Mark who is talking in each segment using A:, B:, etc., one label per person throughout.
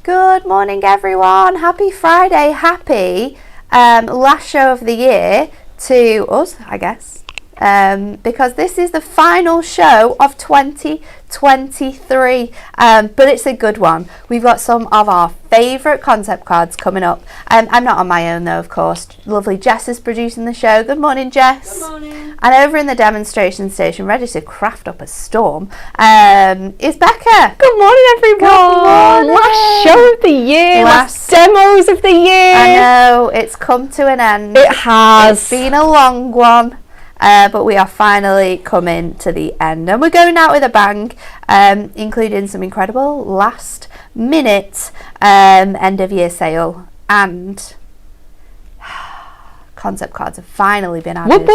A: Good morning, everyone. Happy Friday. Happy last show of the year to us, I guess, because this is the final show of 2023, but it's a good one. We've got some of our favourite concept cards coming up. I'm not on my own though, of course. Lovely Jess is producing the show. Good morning, Jess.
B: Good morning.
A: And over in the demonstration station, ready to craft up a storm, is Becca.
C: Good morning, everyone.
A: Good morning.
C: Last show of the year, last demos of the year.
A: I know, it's come to an end.
C: It has.
A: It's been a long one. But we are finally coming to the end, and we're going out with a bang, including some incredible last minute end of year sale, and concept cards have finally been added.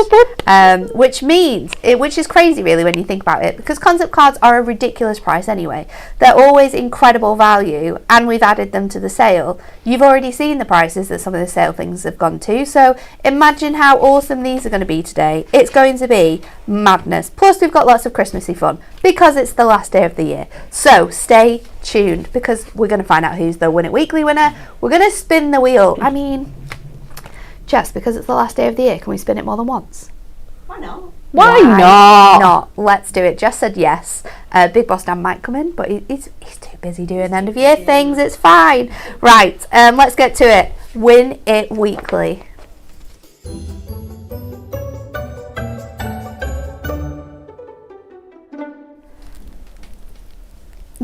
A: Which is crazy really when you think about it, because concept cards are a ridiculous price anyway. They're always incredible value, and we've added them to the sale. You've already seen the prices that some of the sale things have gone to, so imagine how awesome these are going to be today. It's going to be madness. Plus we've got lots of Christmassy fun because it's the last day of the year, so stay tuned because we're going to find out who's the Win It Weekly winner. We're going to spin the wheel. I mean, just because it's the last day of the year, can we spin it more than once?
B: Why not?
C: Why not?
A: Let's do it. Jess said yes. Big Boss Dan might come in, but he's too busy doing end of year things. It's fine. Right, let's get to it. Win It Weekly.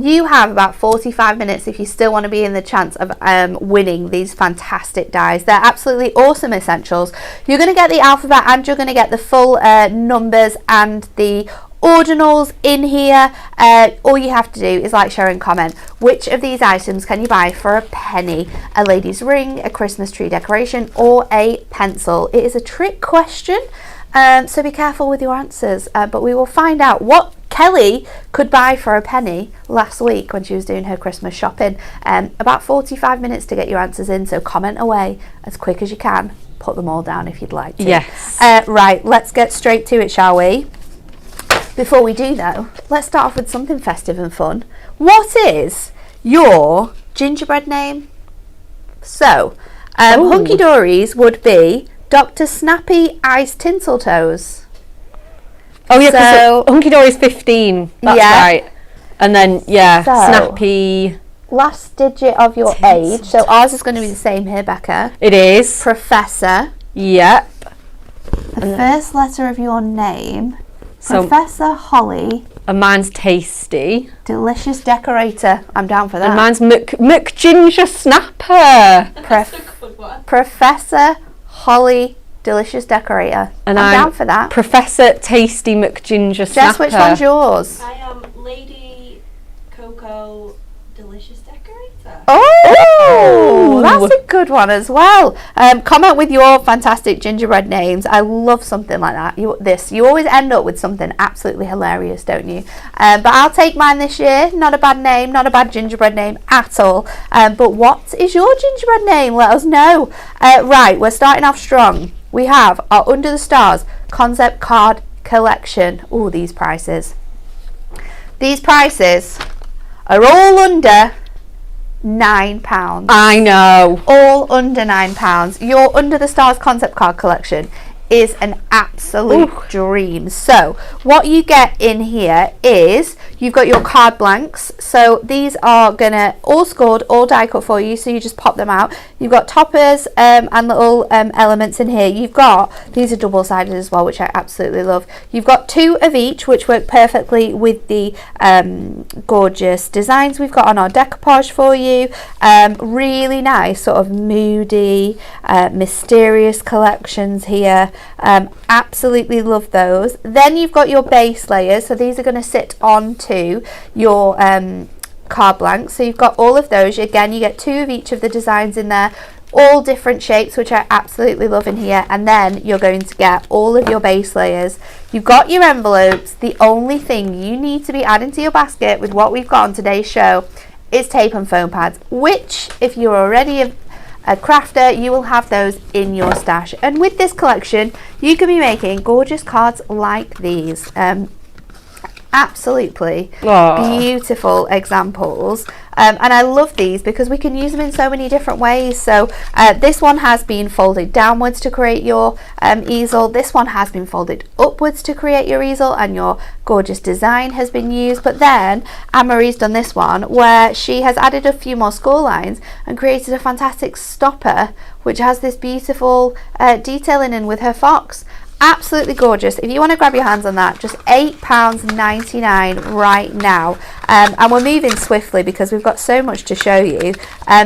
A: You have about 45 minutes if you still want to be in the chance of winning these fantastic dies. They're absolutely awesome essentials. You're going to get the alphabet and you're going to get the full numbers and the ordinals in here. All you have to do is like, share and comment. Which of these items can you buy for a penny? A lady's ring, a Christmas tree decoration, or a pencil? It is a trick question, so be careful with your answers, but we will find out what Kelly could buy for a penny last week when she was doing her Christmas shopping. About 45 minutes to get your answers in, so comment away as quick as you can. Put them all down if you'd like to.
C: Yes.
A: Right, let's get straight to it, shall we? Before we do though, let's start off with something festive and fun. What is your gingerbread name? So, Hunky Dory's would be Dr. Snappy Ice Tinseltoes.
C: Oh yeah,
A: so
C: Hunky Dory's 15. That's right. And then Snappy.
A: Last digit of your age. So ours is going to be the same here, Becca.
C: It is.
A: Professor.
C: Yep.
A: The first letter of your name.
C: So,
A: Professor Holly.
C: And mine's Tasty.
A: Delicious Decorator. I'm down for that.
C: And mine's McGinger Snapper.
B: That's a good one.
A: Professor Holly Delicious Decorator.
C: And
A: I'm down for that.
C: Professor Tasty McGinger Snapper.
A: Jess, which one's yours?
B: I am Lady Coco Delicious Decorator.
A: Oh, that's a good one as well. Comment with your fantastic gingerbread names. I love something like that. You always end up with something absolutely hilarious, don't you? But I'll take mine this year. Not a bad name, not a bad gingerbread name at all. But what is your gingerbread name? Let us know. Right, we're starting off strong. We have our Under the Stars concept card collection. Oh, these prices. These prices are all under £9.
C: I know.
A: All under £9. Your Under the Stars concept card collection is an absolute dream. So what you get in here is you've got your card blanks. So these are gonna all scored, all die cut for you, so you just pop them out. You've got toppers and little elements in here. You've got, these are double-sided as well, which I absolutely love. You've got 2 of each, which work perfectly with the gorgeous designs we've got on our decoupage for you. Really nice sort of moody, mysterious collections here. Absolutely love those. Then you've got your base layers, so these are going to sit onto your card blanks. So you've got all of those. Again, you get 2 of each of the designs in there, all different shapes, which I absolutely love in here. And then you're going to get all of your base layers. You've got your envelopes. The only thing you need to be adding to your basket with what we've got on today's show is tape and foam pads, which if you're already a crafter, you will have those in your stash. And with this collection, you can be making gorgeous cards like these. absolutely
C: Oh.
A: beautiful examples. And I love these because we can use them in so many different ways. So this one has been folded downwards to create your easel. This one has been folded upwards to create your easel, and your gorgeous design has been used. But then Anne-Marie's done this one where she has added a few more score lines and created a fantastic stopper which has this beautiful detailing in with her fox. Absolutely gorgeous. If you want to grab your hands on that, just £8.99 right now. And we're moving swiftly because we've got so much to show you.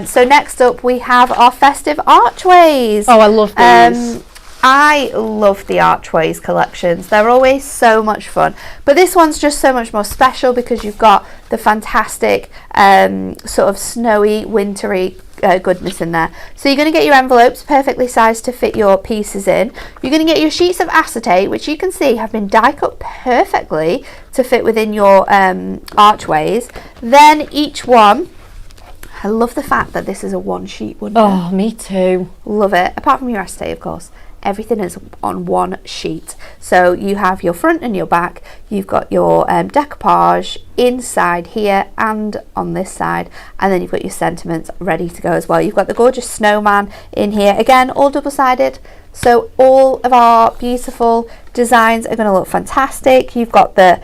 A: So next up we have our festive archways.
C: Oh, I love these.
A: I love the archways collections. They're always so much fun, but this one's just so much more special because you've got the fantastic sort of snowy, wintry goodness in there. So you're going to get your envelopes perfectly sized to fit your pieces in. You're going to get your sheets of acetate, which you can see have been die cut perfectly to fit within your archways. Then each one, I love the fact that this is a one sheet one.
C: Oh, me too.
A: Love it. Apart from your acetate, of course. Everything is on one sheet. So you have your front and your back. You've got your decoupage inside here and on this side, and then you've got your sentiments ready to go as well. You've got the gorgeous snowman in here, again all double-sided, so all of our beautiful designs are going to look fantastic. You've got the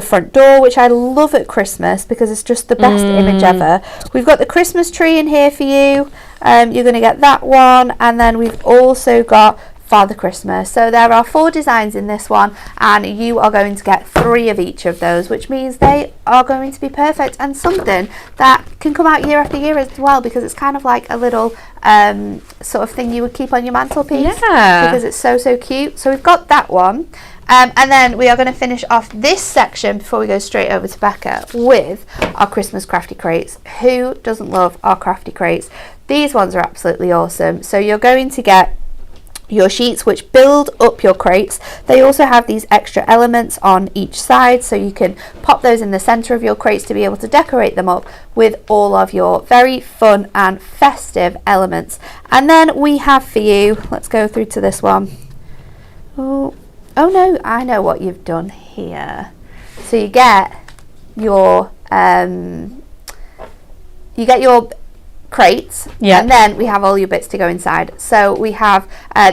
A: front door, which I love at Christmas because it's just the best image ever. We've got the Christmas tree in here for you. You're going to get that one, and then we've also got Father Christmas. So there are 4 designs in this one, and you are going to get 3 of each of those, which means they are going to be perfect and something that can come out year after year as well, because it's kind of like a little sort of thing you would keep on your mantelpiece.
C: Yeah,
A: because it's so cute. So we've got that one. And then we are going to finish off this section before we go straight over to Becca with our Christmas crafty crates. Who doesn't love our crafty crates? These ones are absolutely awesome. So you're going to get your sheets which build up your crates. They also have these extra elements on each side, so you can pop those in the center of your crates to be able to decorate them up with all of your very fun and festive elements. And then we have for you, let's go through to this one. Oh no, I know what you've done here. So you get your crates, and then we have all your bits to go inside. So we have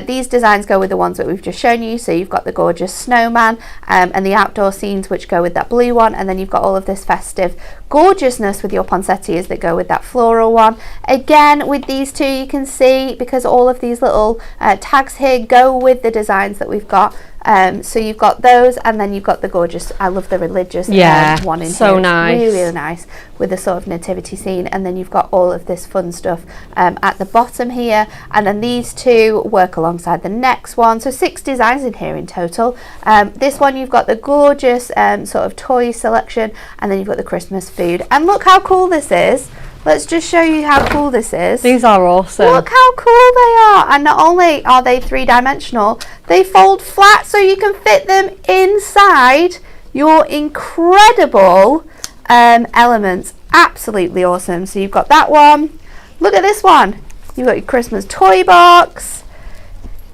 A: these designs go with the ones that we've just shown you. So you've got the gorgeous snowman and the outdoor scenes which go with that blue one, and then you've got all of this festive gorgeousness with your poinsettias that go with that floral one. Again, with these two, you can see because all of these little tags here go with the designs that we've got. So you've got those, and then you've got the gorgeous, I love the religious one in
C: so
A: here.
C: nice.
A: Really nice with the sort of nativity scene, and then you've got all of this fun stuff at the bottom here, and then these two work alongside the next one. So 6 designs in here in total. This one you've got the gorgeous sort of toy selection, and then you've got the Christmas food. And look how cool this is. Let's just show you how cool this is.
C: These are awesome.
A: Look how cool they are. And not only are they 3-dimensional, they fold flat so you can fit them inside your incredible elements. Absolutely awesome. So you've got that one. Look at this one. You've got your Christmas toy box.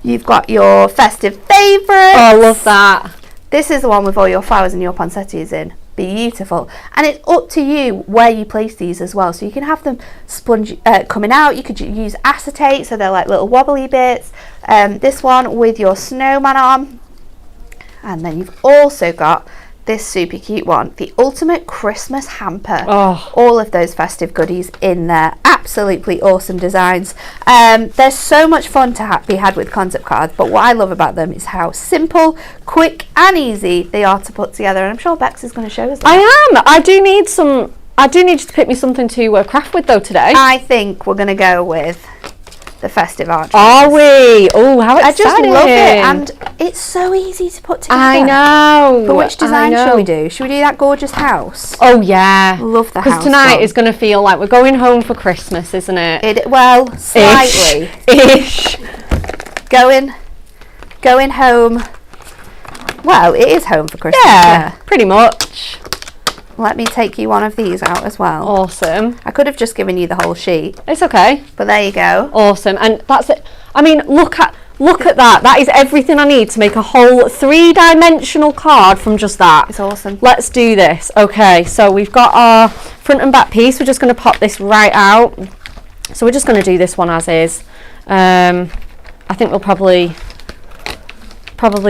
A: You've got your festive favourites.
C: Oh, I love that.
A: This is the one with all your flowers and your poinsettias in. Beautiful. And it's up to you where you place these as well. So you can have them sponge coming out. You could use acetate, so they're like little wobbly bits. This one with your snowman on. And then you've also got this super cute one, the ultimate Christmas hamper.
C: Oh.
A: All of those festive goodies in there. Absolutely awesome designs. They're so much fun to be had with concept cards, but what I love about them is how simple, quick and easy they are to put together, and I'm sure Bex is going to show us that.
C: I am. I do need you to pick me something to craft with though today.
A: I think we're going to go with the festive arch.
C: Are we? Oh, how exciting.
A: I just love it, and it's so easy to put together.
C: I know.
A: But which design shall we do? Should we do that gorgeous house?
C: Oh yeah.
A: Love the house.
C: Because tonight is going to feel like we're going home for Christmas, isn't it?
A: Well, slightly.
C: Ish.
A: Going home. Well, it is home for Christmas.
C: Yeah, pretty much.
A: Let me take you one of these out as well.
C: Awesome.
A: I could have just given you the whole sheet.
C: It's okay.
A: But there you go.
C: Awesome. And that's it. I mean, look at Look at that. That is everything I need to make a whole 3-dimensional card from just that.
A: It's awesome.
C: Let's do this. Okay, so we've got our front and back piece. We're just going to pop this right out. So we're just going to do this one as is. I think we'll probably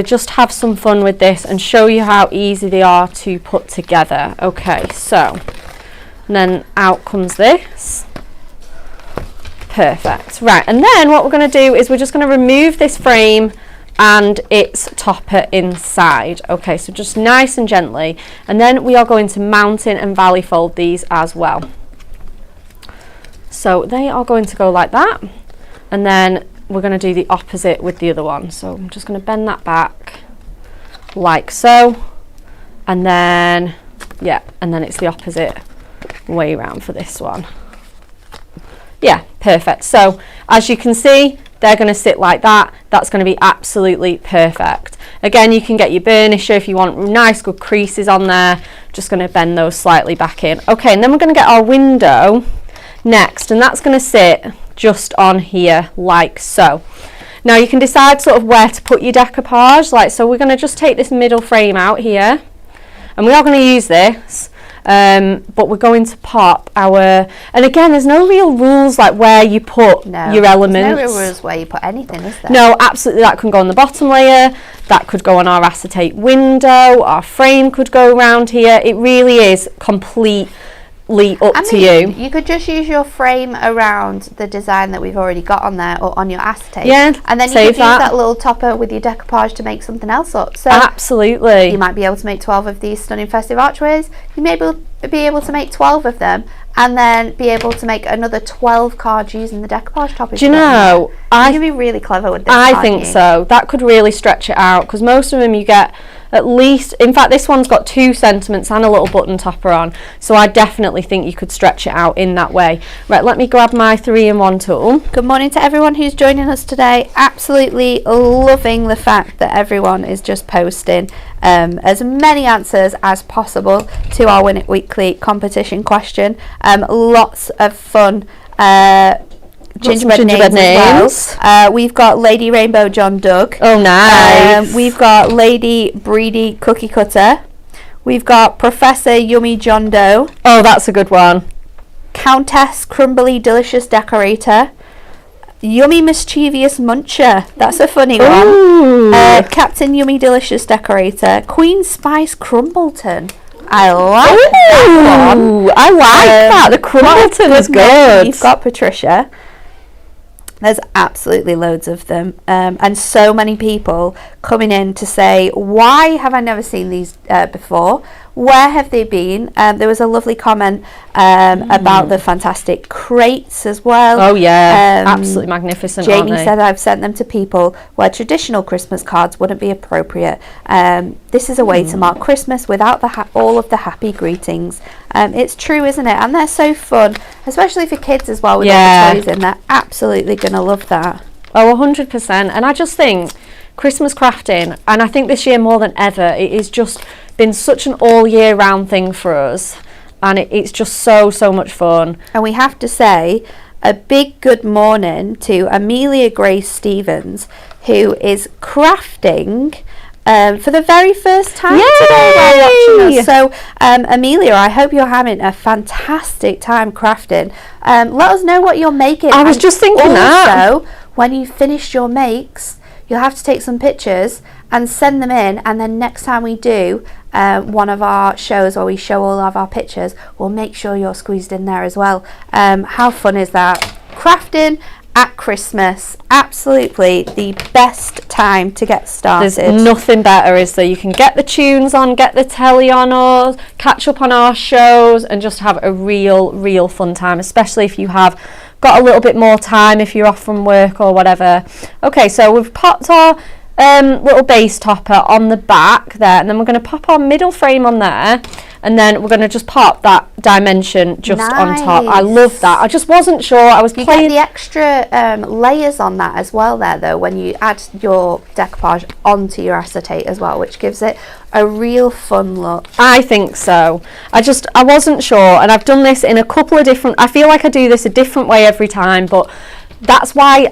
C: just have some fun with this and show you how easy they are to put together. Okay, so and then out comes this. Perfect. Right, and then what we're going to do is we're just going to remove this frame and its topper inside. Okay, so just nice and gently, and then we are going to mountain and valley fold these as well. So they are going to go like that, and then we're going to do the opposite with the other one. So I'm just going to bend that back like so, and then yeah, and then it's the opposite way around for this one. Yeah, perfect. So as you can see, they're going to sit like that. That's going to be absolutely perfect. Again, you can get your burnisher if you want nice good creases on there. Just going to bend those slightly back in. Okay, and then we're going to get our window next, and that's going to sit just on here like so. Now you can decide sort of where to put your decoupage, like so. We're going to just take this middle frame out here, and we are going to use this. But we're going to pop our, and again, there's no real rules like where you put your elements.
A: There's no real rules where you put anything, is there?
C: No, absolutely. That can go on the bottom layer, that could go on our acetate window, our frame could go around here. It really is completely up to you.
A: You could just use your frame around the design that we've already got on there or on your acetate.
C: Yeah,
A: and then you could use that little topper with your decoupage to make something else up. So
C: absolutely.
A: You might be able to make 12 of these stunning festive archways. You may be able to make 12 of them and then be able to make another 12 cards using the decoupage topper.
C: Do you know,
A: you can be really clever with this.
C: I think so. That could really stretch it out, because most of them you get at least, in fact this one's got 2 sentiments and a little button topper on, so I definitely think you could stretch it out in that way. Right, let me grab my 3-in-1 tool.
A: Good morning to everyone who's joining us today. Absolutely loving the fact that everyone is just posting as many answers as possible to our Win It Weekly competition question. Lots of fun gingerbread names as well. We've got Lady Rainbow John Doug.
C: Oh, nice.
A: We've got Lady Breedy Cookie Cutter. We've got Professor Yummy John Doe.
C: Oh, that's a good one.
A: Countess Crumbly Delicious Decorator. Yummy Mischievous Muncher. That's a funny one. Captain Yummy Delicious Decorator. Queen Spice Crumbleton. I like that one.
C: I like that. The Crumbleton is good.
A: You've got Patricia. There's absolutely loads of them, and so many people coming in to say, why have I never seen these before? Where have they been? There was a lovely comment about the fantastic crates as well.
C: Oh yeah, absolutely magnificent.
A: Jamie said, I've sent them to people where traditional Christmas cards wouldn't be appropriate. This is a way to mark Christmas without all of the happy greetings. It's true, isn't it? And they're so fun, especially for kids as well with all the toys in. They're absolutely going to love that.
C: Oh, 100%. And I just think Christmas crafting, and I think this year more than ever, it is just been such an all year round thing for us, and it's just so much fun.
A: And we have to say a big good morning to Amelia Grace Stevens, who is crafting for the very first time today while watching us. So Amelia, I hope you're having a fantastic time crafting. Let us know what you're making.
C: I was just thinking that.
A: Also, when you finish your makes, you'll have to take some pictures and send them in, and then next time we do one of our shows where we show all of our pictures, we'll make sure you're squeezed in there as well. How fun is that? Crafting at Christmas, absolutely the best time to get started.
C: There's nothing better, is there? You can get the tunes on, get the telly on, or catch up on our shows and just have a real fun time, especially if you have got a little bit more time, if you're off from work or whatever. Okay, so we've popped our little base topper on the back there, and then we're going to pop our middle frame on there, and then we're going to just pop that dimension just on top. I love that. I just wasn't sure. I was
A: you
C: playing
A: get the extra layers on that as well there, though, when you add your decoupage onto your acetate as well, which gives it a real fun look.
C: I think so. I wasn't sure, and I've done this in a couple of different, I feel like I do this a different way every time, but that's why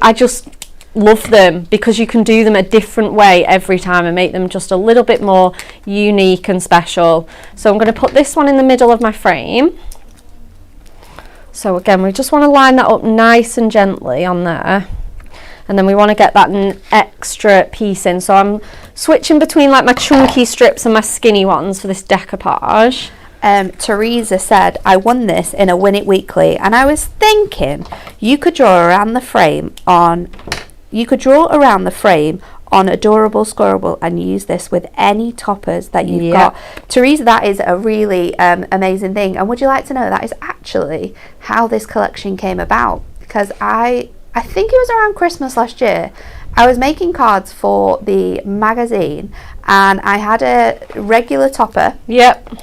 C: love them because you can do them a different way every time and make them just a little bit more unique and special. So I'm going to put this one in the middle of my frame. So again, we just want to line that up nice and gently on there. And then we want to get that extra piece in. So I'm switching between like my chunky strips and my skinny ones for this decoupage.
A: Teresa said, I won this in a Win It Weekly, and I was thinking you could draw around the frame on Adorable Scorable and use this with any toppers that you've got. Teresa, that is a really amazing thing. And would you like to know that is actually how this collection came about? Because I think it was around Christmas last year. I was making cards for the magazine and I had a regular topper,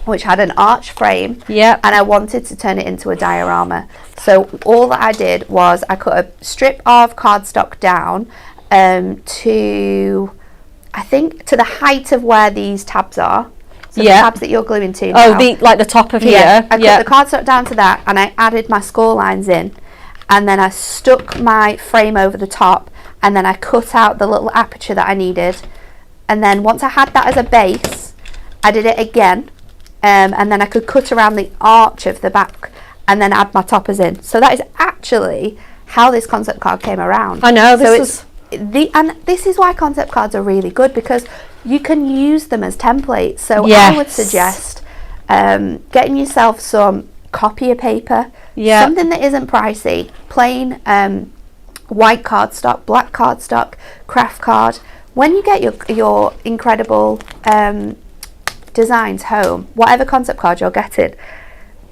A: which had an arch frame, and I wanted to turn it into a diorama. So all that I did was I cut a strip of cardstock down to, I think, to the height of where these tabs are. So the tabs that you're gluing to now.
C: Oh, like the top of here.
A: I cut the cardstock down to that and I added my score lines in. And then I stuck my frame over the top and then I cut out the little aperture that I needed. And then once I had that as a base, I did it again. And then I could cut around the arch of the back and then add my toppers in. So that is actually how this concept card came around.
C: I know,
A: and this is why concept cards are really good, because you can use them as templates. So I would suggest getting yourself some copier paper, something that isn't pricey, plain white cardstock, black cardstock, craft card. When you get your incredible designs home, whatever concept card you're getting,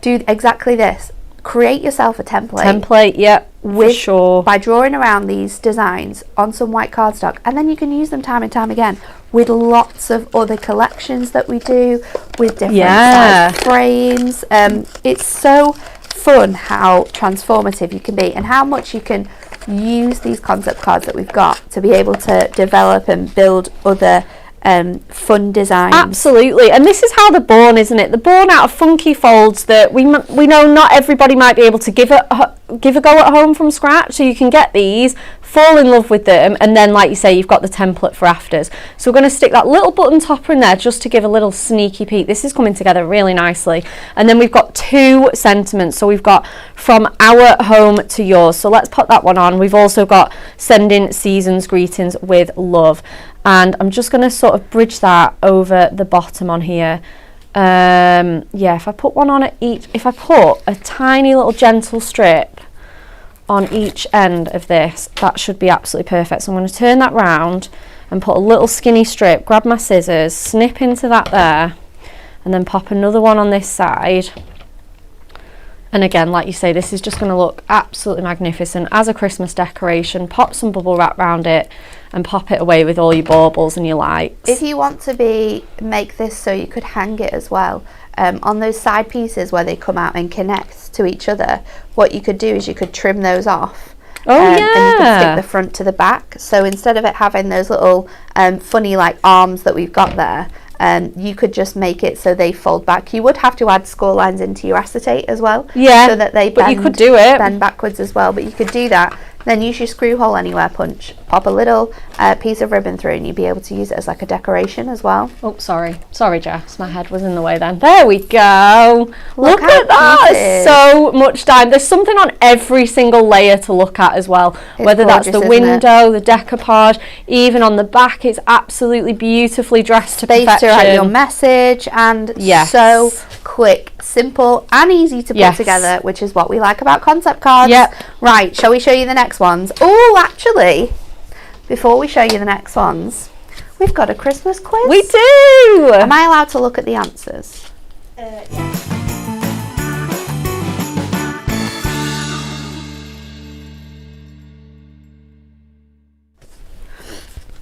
A: do exactly this. Create yourself a template. For sure. By drawing around these designs on some white cardstock, and then you can use them time and time again with lots of other collections that we do with different size frames. It's so fun how transformative you can be and how much you can use these concept cards that we've got to be able to develop and build other fun designs.
C: Absolutely, and this is how they're born, isn't it? They're born out of funky folds that we know not everybody might be able to give a go at home from scratch. So you can get these, fall in love with them, and then, like you say, you've got the template for afters. So we're going to stick that little button topper in there just to give a little sneaky peek. This is coming together really nicely. And then we've got two sentiments. So we've got from our home to yours. So let's put that one on. We've also got sending season's greetings with love. And I'm just going to sort of bridge that over the bottom on here. If I put one on at each, if I put a tiny little gentle strip on each end of this, that should be absolutely perfect. So I'm going to turn that round and put a little skinny strip, grab my scissors, snip into that there, and then pop another one on this side. And again, like you say, this is just going to look absolutely magnificent as a Christmas decoration. Pop some bubble wrap around it and pop it away with all your baubles and your lights.
A: If you want to make this so you could hang it as well, on those side pieces where they come out and connect to each other, what you could do is you could trim those off. And you can stick the front to the back. So instead of it having those little funny like arms that we've got there, you could just make it so they fold back. You would have to add score lines into your acetate as well, so that they bend,
C: you could do it.
A: Bend backwards as well, but you could do that. Then use your screw hole anywhere punch, pop a little piece of ribbon through, and you'd be able to use it as like a decoration as well.
C: Oh, sorry Jess, my head was in the way then. There we go. Look at that. It's so much time. There's something on every single layer to look at as well, whether that's the window, the decoupage, even on the back. It's absolutely beautifully dressed to perfection.
A: To write your message, and so quick, simple and easy to put together, which is what we like about concept cards. Right, shall we show you the next ones? Oh, actually, before we show you the next ones, we've got a Christmas quiz.
C: We do!
A: Am I allowed to look at the answers?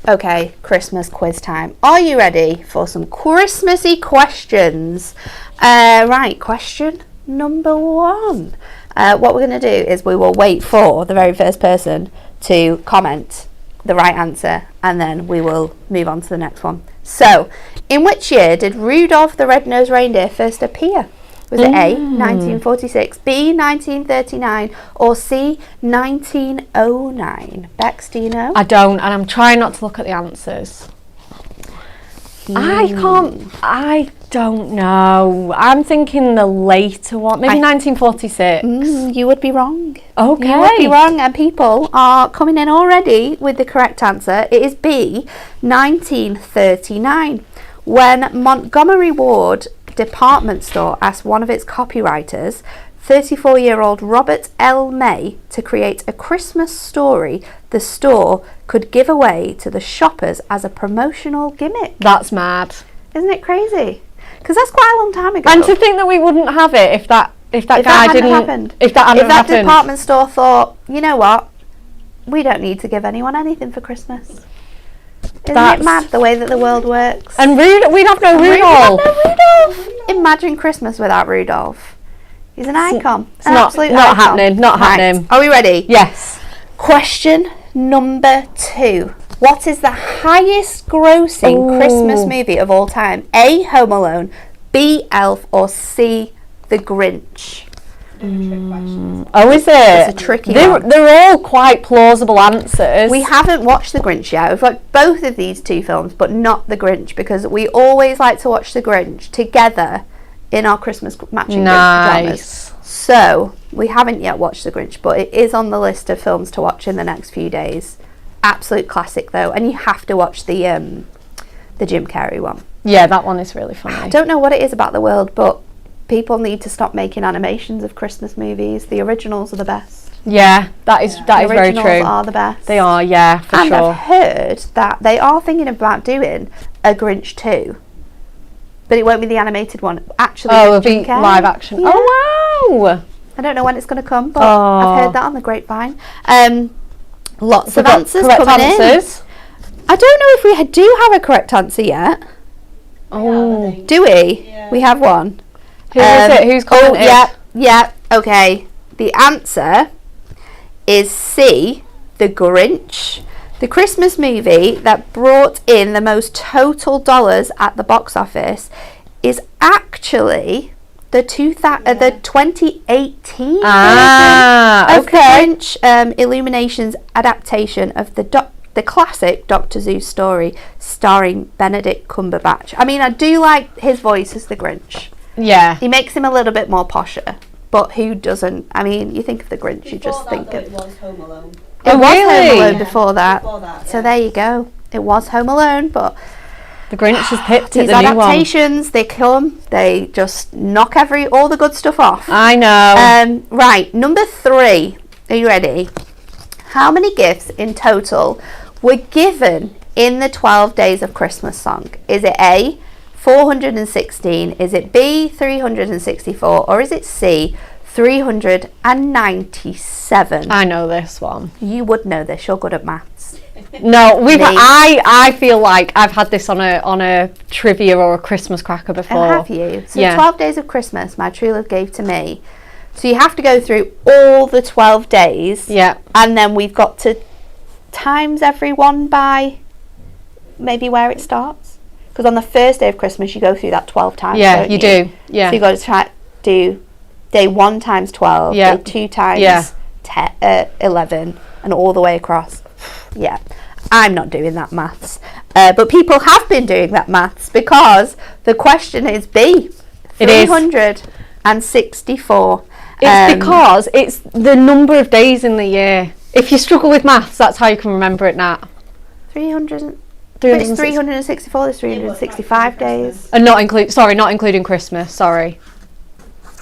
A: Okay, Christmas quiz time. Are you ready for some Christmassy questions? Right, question number 1. What we're going to do is we will wait for the very first person to comment the right answer, and then we will move on to the next one. So, in which year did Rudolph the Red-Nosed Reindeer first appear? Was it A, 1946, B, 1939, or C, 1909? Bex, do you know?
C: I don't, and I'm trying not to look at the answers. I don't know. I'm thinking the later one, maybe 1946.
A: You would be wrong.
C: Okay.
A: You would be wrong, and people are coming in already with the correct answer. It is B, 1939. When Montgomery Ward department store asked one of its copywriters, 34-year-old Robert L. May, to create a Christmas story the store could give away to the shoppers as a promotional gimmick.
C: That's mad.
A: Isn't it crazy? Because that's quite a long time ago.
C: And to think that we wouldn't have it if that guy didn't
A: happened.
C: If that
A: department store thought, you know what, we don't need to give anyone anything for Christmas. Isn't it mad the way that the world works?
C: And we'd have no Rudolph.
A: Imagine Christmas without Rudolph. He's an icon.
C: It's not happening. Not happening.
A: Are we ready?
C: Yes.
A: Question number 2. What is the highest grossing Christmas movie of all time? A, Home Alone, B, Elf, or C, The Grinch?
C: Oh, is it?
A: It's a tricky one.
C: They're all quite plausible answers.
A: We haven't watched The Grinch yet. We've watched both of these two films, but not The Grinch, because we always like to watch The Grinch together in our Christmas matching pajamas. So we haven't yet watched The Grinch, but it is on the list of films to watch in the next few days. Absolute classic though, and you have to watch the Jim Carrey one.
C: Yeah, that one is really funny.
A: I don't know what it is about the world, but people need to stop making animations of Christmas movies. The originals are the best.
C: Yeah, that is very true.
A: The originals are the best.
C: They are, yeah, for
A: and
C: sure.
A: I've heard that they are thinking about doing a Grinch 2. But it won't be the animated one. Actually,
C: it'll be live action.
A: Yeah.
C: Oh, wow.
A: I don't know when it's going to come, but I've heard that on the grapevine. Lots of answers coming in. I don't know if we do have a correct answer yet.
C: Oh.
A: Do we?
B: Yeah.
A: We have one.
C: Who is it? Who's commented?
A: Yeah. Okay. The answer is C, The Grinch. The Christmas movie that brought in the most total dollars at the box office is actually the 2018
C: Ah,
A: of the Grinch Illuminations adaptation of the classic Dr. Seuss story starring Benedict Cumberbatch. I mean, I do like his voice as the Grinch.
C: Yeah.
A: He makes him a little bit more posher, but who doesn't? I mean, you think of the Grinch, you just think of...
B: It was Home Alone.
A: It was
C: really?
A: Home Alone
B: Yeah,
A: before that. So
B: yeah.
A: there you go. It was Home Alone, but
C: The Grinch has picked it,
A: these
C: the new one.
A: adaptations, they come, they just knock all the good stuff off.
C: I know.
A: Right, number 3. Are you ready? How many gifts in total were given in the 12 Days of Christmas song? Is it A, 416? Is it B, 364? Or is it C, 397?
C: I know this one.
A: You would know this. You're good at maths.
C: No,
A: Me.
C: I feel like I've had this on a trivia or a Christmas cracker before.
A: Have you? So
C: Yeah.
A: 12 Days of Christmas, my true love gave to me. So you have to go through all the 12 days.
C: Yeah.
A: And then we've got to times every one by maybe where it starts. Because on the first day of Christmas, you go through that 12 times.
C: Yeah,
A: don't
C: you do. Yeah.
A: So you've got to do day 1 times 12,
C: Yeah.
A: day 2 times
C: Yeah.
A: 11, and all the way across. Yeah. I'm not doing that maths. But people have been doing that maths because the question is B.
C: It is.
A: 364.
C: It's because it's the number of days in the year. If you struggle with maths, that's how you can remember it now.
A: 300. It's 364. There's 365 days.
C: And not including Christmas. Sorry.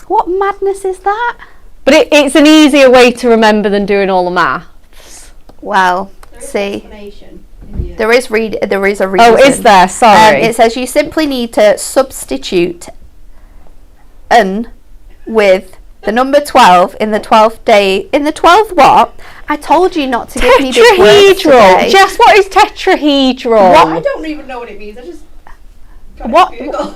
A: What madness is that?
C: But it's an easier way to remember than doing all the maths.
A: Well, see, there is a reason.
C: Oh, is there? Sorry.
A: It says you simply need to substitute "n" with the number 12 in the 12th day. In the 12th what? I told you not to give me big words today.
C: Jess, what is tetrahedral?
B: I don't even know what it means. I just got
A: What?
B: it Google.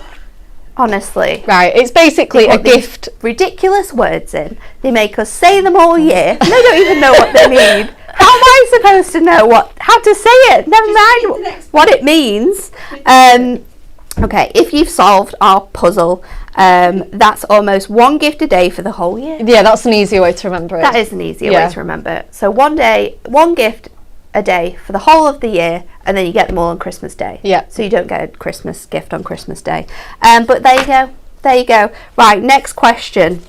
A: Honestly.
C: Right, it's basically
A: They
C: a
A: put these
C: gift.
A: ridiculous words in. They make us say them all year. They don't even know what they mean. How am I supposed to know how to say it? Never
B: read the
A: mind
B: next
A: what it means. Okay, if you've solved our puzzle, That's almost one gift a day for the whole year.
C: Yeah, that's an easier way to remember it.
A: That is an easier way to remember it. So one gift a day for the whole of the year, and then you get them all on Christmas Day.
C: Yeah.
A: So you don't get a Christmas gift on Christmas Day. But there you go. There you go. Right, next question.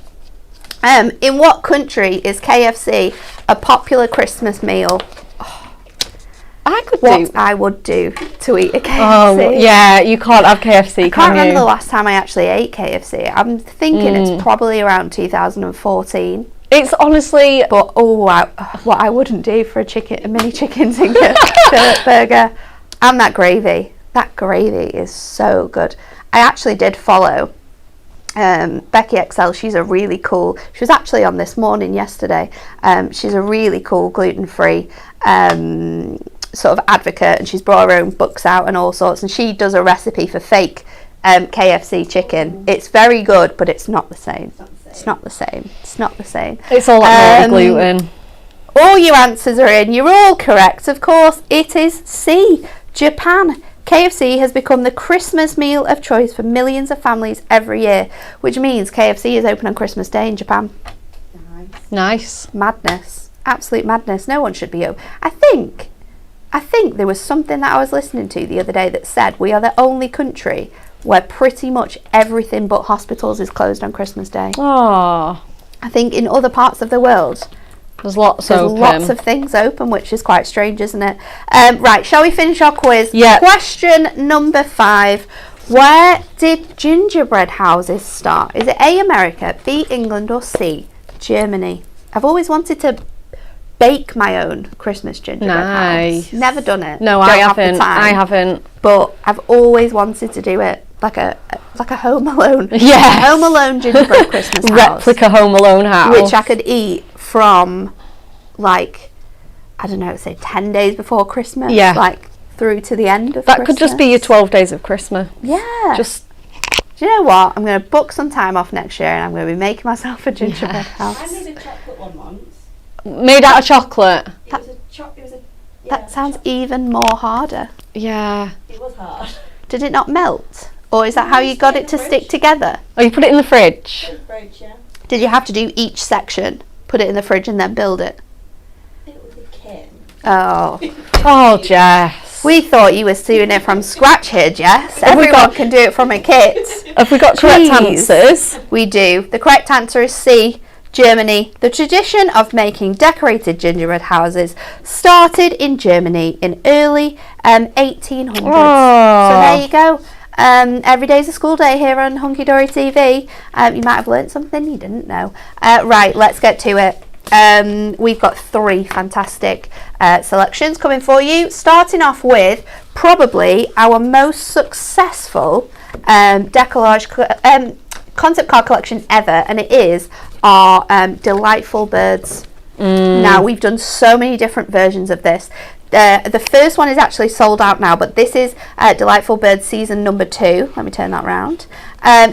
A: In what country is KFC a popular Christmas meal? I would do to eat a KFC.
C: Oh, yeah, you can't have KFC,
A: I can't remember the last time I actually ate KFC. I'm thinking it's probably around 2014.
C: It's honestly...
A: But, what I wouldn't do for a mini chicken finger fillet burger. And that gravy. That gravy is so good. I actually did follow Becky XL. She's a really cool... She was actually on This Morning yesterday. She's a really cool gluten-free sort of advocate, and she's brought her own books out and all sorts, and she does a recipe for fake KFC chicken. It's very good, but it's not the same. It's not the same.
C: It's all that gluten.
A: All your answers are in. You're all correct. Of course, it is C, Japan. KFC has become the Christmas meal of choice for millions of families every year, which means KFC is open on Christmas Day in Japan.
C: Nice.
A: Madness. Absolute madness. No one should be open. I think there was something that I was listening to the other day that said we are the only country where pretty much everything but hospitals is closed on Christmas Day.
C: Oh.
A: I think in other parts of the world
C: there's lots
A: of things open, which is quite strange, isn't it? Right, shall we finish our quiz?
C: Yeah.
A: Question number 5. Where did gingerbread houses start? Is it A, America, B, England, or C, Germany? I've always wanted to bake my own Christmas gingerbread house. Never done it.
C: No,
A: Don't
C: I
A: have the
C: haven't.
A: time.
C: I haven't.
A: But I've always wanted to do it, like a Home Alone.
C: Yeah.
A: Home Alone gingerbread Christmas house.
C: Replica Home Alone house.
A: Which I could eat from, like, I don't know, say 10 days before Christmas.
C: Yeah.
A: Like through to the end of
C: that
A: Christmas.
C: could just be your 12 days of Christmas.
A: Yeah.
C: Just.
A: Do you know what? I'm going to book some time off next year, and I'm going to be making myself a gingerbread house.
B: I made a chocolate one once.
C: Made out of chocolate.
A: That sounds even more harder.
C: Yeah.
B: It was hard.
A: Did it not melt? Or is that how you got it to stick together?
C: Oh, you put it in the fridge?
B: In the fridge, yeah.
A: Did you have to do each section, put it in the fridge, and then build it?
B: It was a kit.
A: Oh.
C: Oh, Jess.
A: We thought you were doing it from scratch here, Jess. Everyone can do it from a kit.
C: Have we got correct
A: Please.
C: answers?
A: We do. The correct answer is C, Germany. The tradition of making decorated gingerbread houses started in Germany in early 1800s.
C: Oh.
A: So there you go. Every day's a school day here on Hunky Dory TV. You might have learnt something you didn't know. Right, let's get to it. We've got 3 fantastic selections coming for you, starting off with probably our most successful decollage concept card collection ever, and it is our Delightful Birds. Now, we've done so many different versions of this. The first one is actually sold out now, but this is Delightful Birds season number 2. Let me turn that around.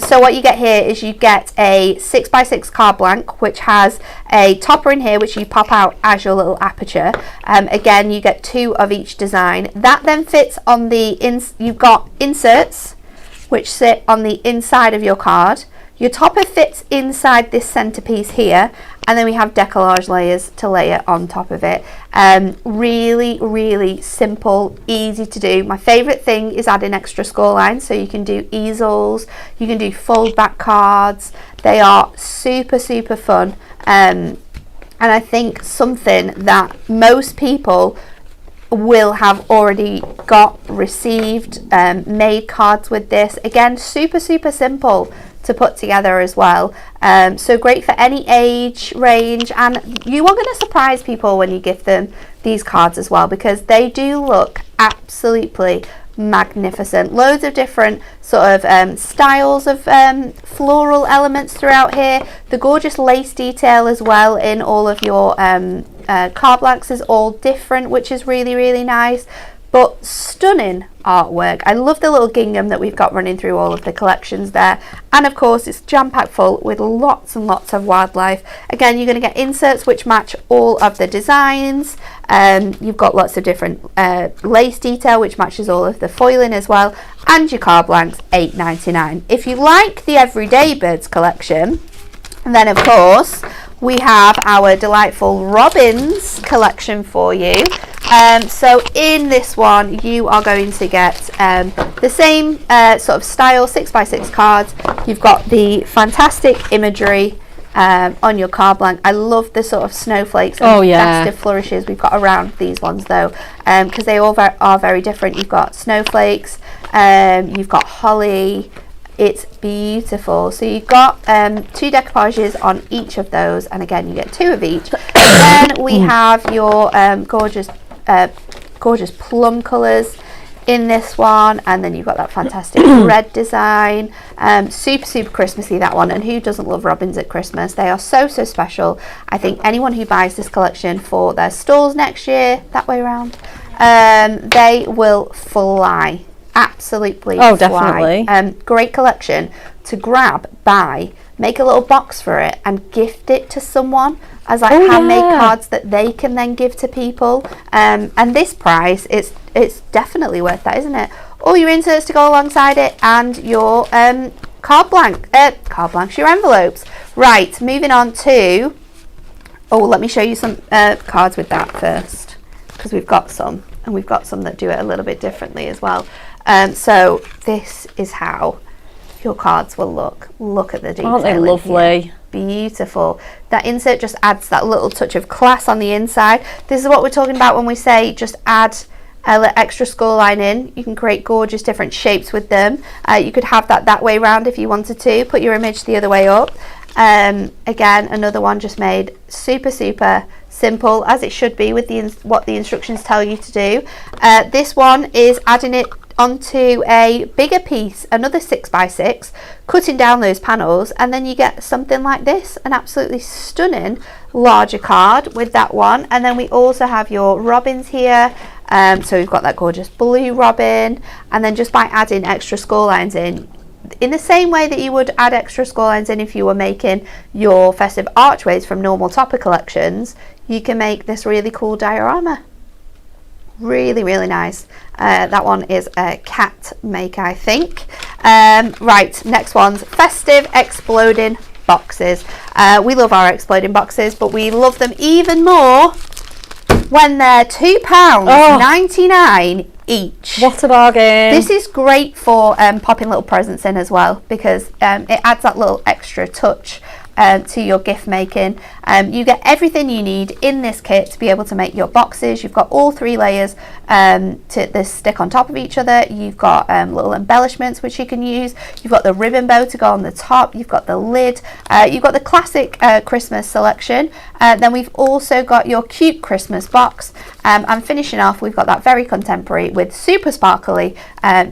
A: So what you get here is you get a 6x6 card blank, which has a topper in here, which you pop out as your little aperture. Again, you get 2 of each design. That then fits on the, you've got inserts, which sit on the inside of your card. Your topper fits inside this centerpiece here, and then we have decollage layers to layer on top of it. Really, really simple, easy to do. My favorite thing is adding extra score lines, so you can do easels, you can do fold back cards. They are super, super fun. And I think something that most people will have already received made cards with this. Again, super, super simple to put together as well. So great for any age range, and you are going to surprise people when you give them these cards as well, because they do look absolutely magnificent. Loads of different sort of styles of floral elements throughout here. The gorgeous lace detail as well in all of your card blanks is all different, which is really, really nice. but stunning artwork. I love the little gingham that we've got running through all of the collections there, and of course it's jam-packed full with lots and lots of wildlife. Again, you're going to get inserts which match all of the designs. You've got lots of different lace detail which matches all of the foiling as well, and your card blanks, $8.99. If you like the Everyday Birds collection, then of course we have our delightful Robins collection for you. So in this one you are going to get the same sort of style 6x6 cards. You've got the fantastic imagery on your card blank. I love the sort of snowflakes and festive flourishes we've got around these ones though, because they all are very different. You've got snowflakes, you've got holly. It's beautiful. So you've got 2 decoupages on each of those, and again you get 2 of each. And then we have your gorgeous plum colours in this one, and then you've got that fantastic red design. Super Christmassy, that one, and who doesn't love robins at Christmas? They are so special. I think anyone who buys this collection for their stalls next year, that way around, they will fly. Absolutely fly.
C: Definitely.
A: Great collection to grab, buy, make a little box for it and gift it to someone as like handmade cards that they can then give to people. And this price, it's definitely worth that, isn't it? All your inserts to go alongside it, and your card blanks, your envelopes. Right, moving on to, let me show you some cards with that first, because we've got some, and we've got some that do it a little bit differently as well. So this is how your cards will look. Look at the detail.
C: Aren't they lovely?
A: Beautiful. That insert just adds that little touch of class on the inside. This is what we're talking about when we say just add a little extra score line in. You can create gorgeous different shapes with them. You could have that way round if you wanted to. Put your image the other way up. Again, another one just made super simple, as it should be with what the instructions tell you to do. This one is adding it onto a bigger piece, another 6x6, cutting down those panels, and then you get something like this, an absolutely stunning larger card with that one. And then we also have your robins here. So we've got that gorgeous blue robin, and then just by adding extra score lines in the same way that you would add extra score lines in if you were making your festive archways from normal topper collections, you can make this really cool diorama. Really nice. That one is a cat make, I think. Right, next one's festive exploding boxes. We love our exploding boxes, but we love them even more when they're £2.99 each.
C: What a bargain.
A: This is great for popping little presents in as well, because it adds that little extra touch to your gift making. You get everything you need in this kit to be able to make your boxes. You've got all 3 layers to stick on top of each other. You've got little embellishments which you can use. You've got the ribbon bow to go on the top. You've got the lid. You've got the classic Christmas selection. Then we've also got your cute Christmas box. And finishing off, we've got that very contemporary with super sparkly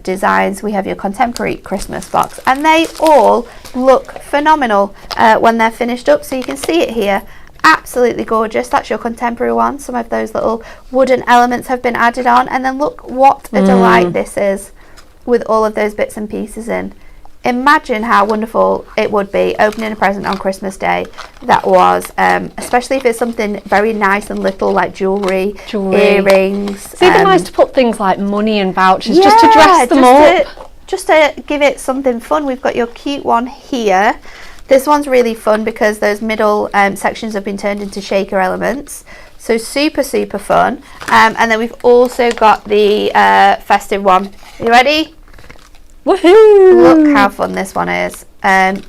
A: designs. We have your contemporary Christmas box, and they all look phenomenal when they're finished up. So you can see it here, absolutely gorgeous. That's your contemporary one. Some of those little wooden elements have been added on, and then look what a delight this is with all of those bits and pieces in. Imagine how wonderful it would be opening a present on Christmas Day that was, especially if it's something very nice and little like jewellery, earrings.
C: It's even nice to put things like money and vouchers just to dress them up.
A: Just to give it something fun. We've got your cute one here. This one's really fun because those middle sections have been turned into shaker elements. So super fun. And then we've also got the festive one. You ready?
C: Woohoo!
A: Look how fun this one is.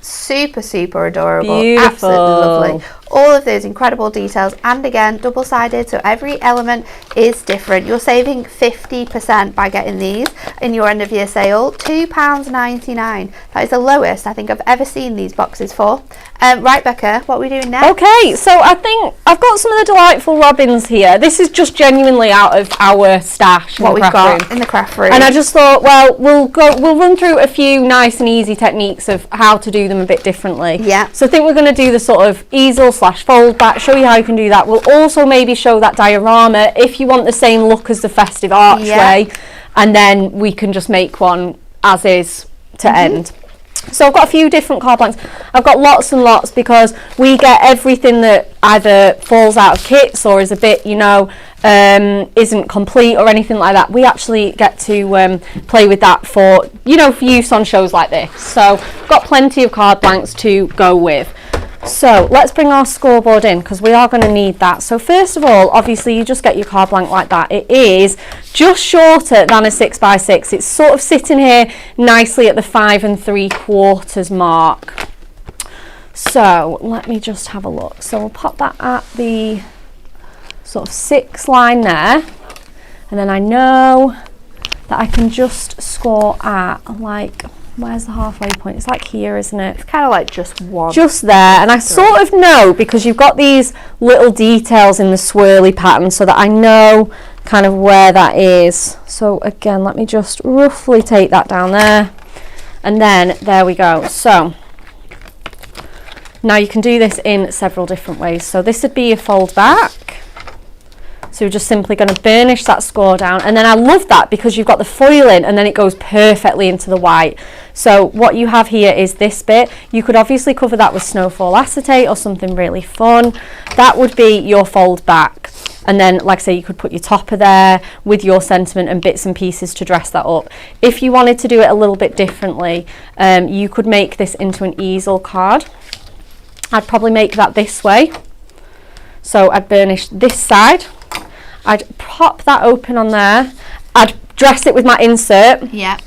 A: Super adorable.
C: Beautiful.
A: Absolutely lovely. All of those incredible details, and again double-sided, so every element is different. You're saving 50% by getting these in your end of year sale. £2.99. That is the lowest I think I've ever seen these boxes for. Right, Becca, what are we doing next?
C: Okay, so I think I've got some of the delightful robins here. This is just genuinely out of our stash.
A: What we've got in the craft room.
C: And I just thought, well, we'll run through a few nice and easy techniques of how to do them a bit differently.
A: Yeah.
C: So I think we're going to do the sort of easel / /fold back, show you how you can do that. We'll also maybe show that diorama if you want the same look as the festive archway, and then we can just make one as is to end. So I've got a few different card blanks. I've got lots and lots because we get everything that either falls out of kits or is a bit, you know, isn't complete or anything like that. We actually get to play with that for, you know, for use on shows like this. So I've got plenty of card blanks to go with. So let's bring our scoreboard in because we are going to need that. So first of all, obviously you just get your card blank like that. It is just shorter than a 6x6. It's sort of sitting here nicely at the 5 3/4 mark. So let me just have a look. So we'll pop that at the sort of 6 line there, and then I know that I can just score at, like, where's the halfway point? It's like here, isn't it?
A: It's kind of like just one.
C: Just there. And I sort of know because you've got these little details in the swirly pattern so that I know kind of where that is. So again, let me just roughly take that down there. And then there we go. So now you can do this in several different ways. So this would be a fold back. So we're just simply going to burnish that score down. And then I love that because you've got the foiling and then it goes perfectly into the white. So what you have here is this bit. You could obviously cover that with snowfall acetate or something really fun. That would be your fold back. And then, like I say, you could put your topper there with your sentiment and bits and pieces to dress that up. If you wanted to do it a little bit differently, you could make this into an easel card. I'd probably make that this way. So I'd burnish this side. I'd pop that open on there. I'd dress it with my insert.
A: Yeah.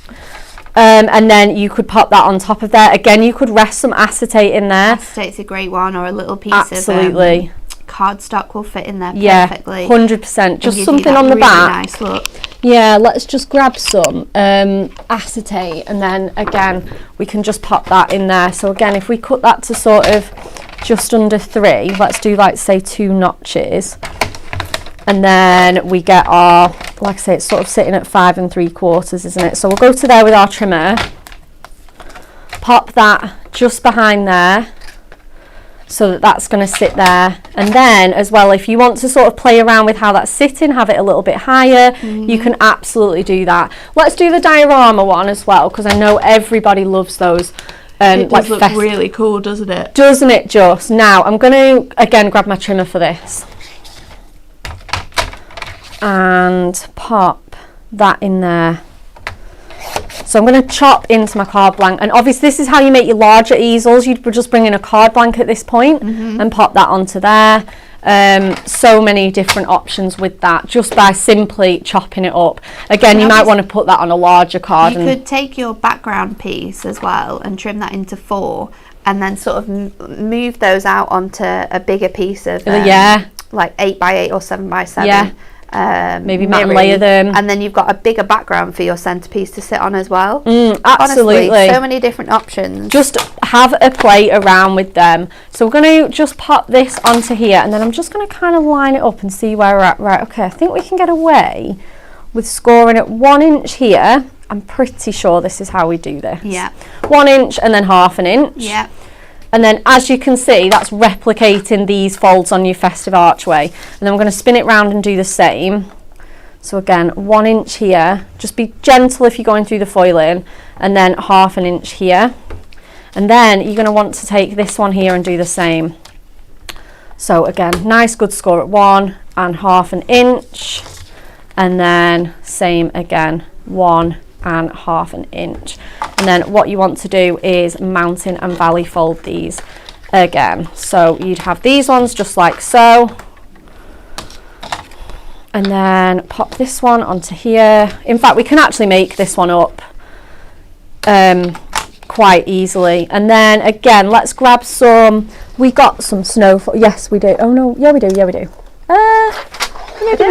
C: And then you could pop that on top of there. Again, you could rest some acetate in there.
A: Acetate's a great one, or a little piece
C: Absolutely.
A: of cardstock will fit in there perfectly.
C: Yeah, 100%. Just something on the
A: really
C: back.
A: Nice look.
C: Yeah, let's just grab some acetate, and then again we can just pop that in there. So again, if we cut that to sort of just under 3, let's do, like, say 2 notches. And then we get our, like I say, it's sort of sitting at 5 3/4, isn't it? So we'll go to there with our trimmer, pop that just behind there so that that's going to sit there. And then as well, if you want to sort of play around with how that's sitting, have it a little bit higher, you can absolutely do that. Let's do the diorama one as well, because I know everybody loves those.
A: It does look really cool, doesn't it?
C: Doesn't it just? Now I'm going to again grab my trimmer for this and pop that in there. So I'm going to chop into my card blank, and obviously this is how you make your larger easels. You'd just bring in a card blank at this point and pop that onto there. So many different options with that just by simply chopping it up. Again, you might want to put that on a larger card.
A: You could take your background piece as well and trim that into 4 and then sort of move those out onto a bigger piece of like 8x8 or 7x7.
C: Yeah. Maybe matte and layer them,
A: and then you've got a bigger background for your centerpiece to sit on as well.
C: Absolutely.
A: Honestly, so many different options.
C: Just have a play around with them. So we're going to just pop this onto here, and then I'm just going to kind of line it up and see where we're at. Right, okay, I think we can get away with scoring at 1 inch here. I'm pretty sure this is how we do this.
A: Yeah.
C: 1 inch and then ½ inch.
A: Yeah.
C: And then, as you can see, that's replicating these folds on your festive archway. And then we're going to spin it round and do the same. So again, 1 inch here. Just be gentle if you're going through the foiling. And then ½ inch here. And then you're going to want to take this one here and do the same. So again, nice good score at 1 and ½ inch. And then same again, 1 and ½ inch. And then what you want to do is mountain and valley fold these again. So you'd have these ones just like so, and then pop this one onto here. In fact, we can actually make this one up quite easily. And then again, let's grab some, we got some snowfall. Yes, we do. Oh no, yeah we do, maybe we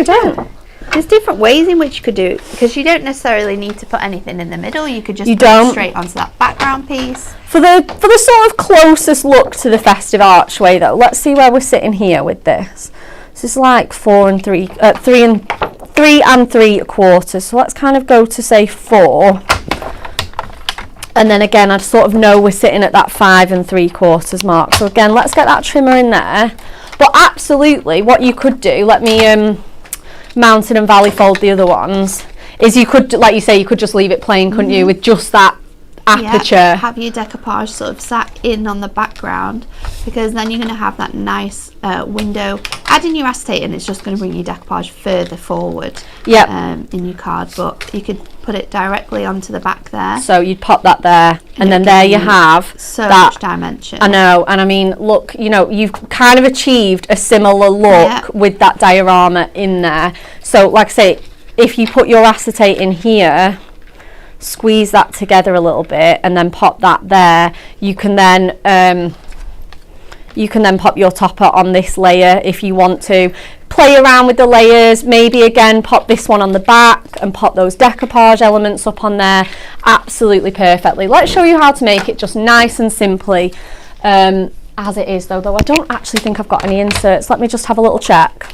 C: don't.
A: There's different ways in which you could do it, because you don't necessarily need to put anything in the middle. You could just put it straight onto that background piece.
C: For the sort of closest look to the festive archway though, let's see where we're sitting here with this. This is like 3 3/4. So let's kind of go to say 4. And then again, I sort of know we're sitting at that 5 3/4 mark. So again, let's get that trimmer in there. But absolutely, what you could do, let me mountain and valley fold the other ones, is you could, like you say, you could just leave it plain, couldn't you, with just that aperture.
A: Yeah, have your decoupage sort of sat in on the background, because then you're going to have that nice window. Adding your acetate in, it's just going to bring your decoupage further forward.
C: Yep.
A: In your card, but you could put it directly onto the back there.
C: So you'd pop that there, and then there you have
A: so
C: that
A: much dimension.
C: I know, and I mean, look, you know, you've kind of achieved a similar look with that diorama in there. So like I say, if you put your acetate in here, squeeze that together a little bit, and then pop that there, you can then pop your topper on this layer if you want to. Play around with the layers, maybe again pop this one on the back and pop those decoupage elements up on there. Absolutely perfectly. Let's show you how to make it just nice and simply as it is, though I don't actually think I've got any inserts. Let me just have a little check.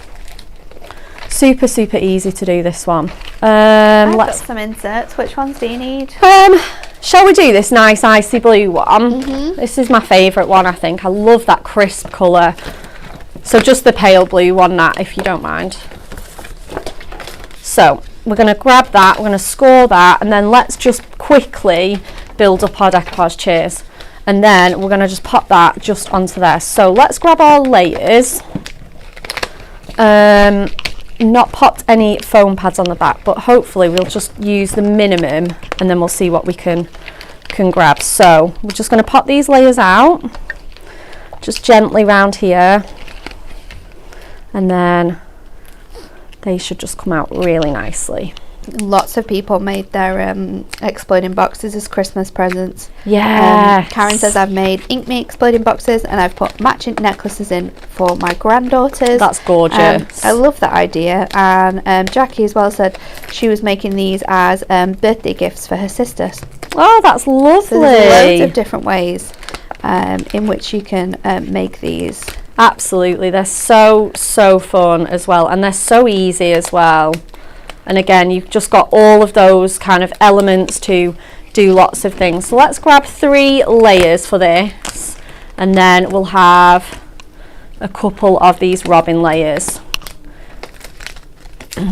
C: Super easy to do this one.
A: I've got some inserts. Which ones do you need?
C: Shall we do this nice icy blue one? This is my favourite one, I think. I love that crisp colour. So just the pale blue one, that, if you don't mind. So we're going to grab that, we're going to score that, and then let's just quickly build up our decoupage. Cheers. And then we're going to just pop that just onto there. So let's grab our layers. Not popped any foam pads on the back, but hopefully we'll just use the minimum, and then we'll see what we can grab. So we're just going to pop these layers out, just gently round here, and then they should just come out really nicely.
A: Lots of people made their exploding boxes as Christmas presents.
C: Yeah.
A: Karen says I've made Ink Me exploding boxes, and I've put matching necklaces in for my granddaughters.
C: That's gorgeous.
A: I love that idea. And Jackie as well said she was making these as birthday gifts for her sisters.
C: Oh, that's lovely.
A: So there's loads of different ways in which you can make these.
C: Absolutely, they're so fun as well, and they're so easy as well. And again, you've just got all of those kind of elements to do lots of things. So let's grab 3 layers for this, and then we'll have a couple of these robin layers.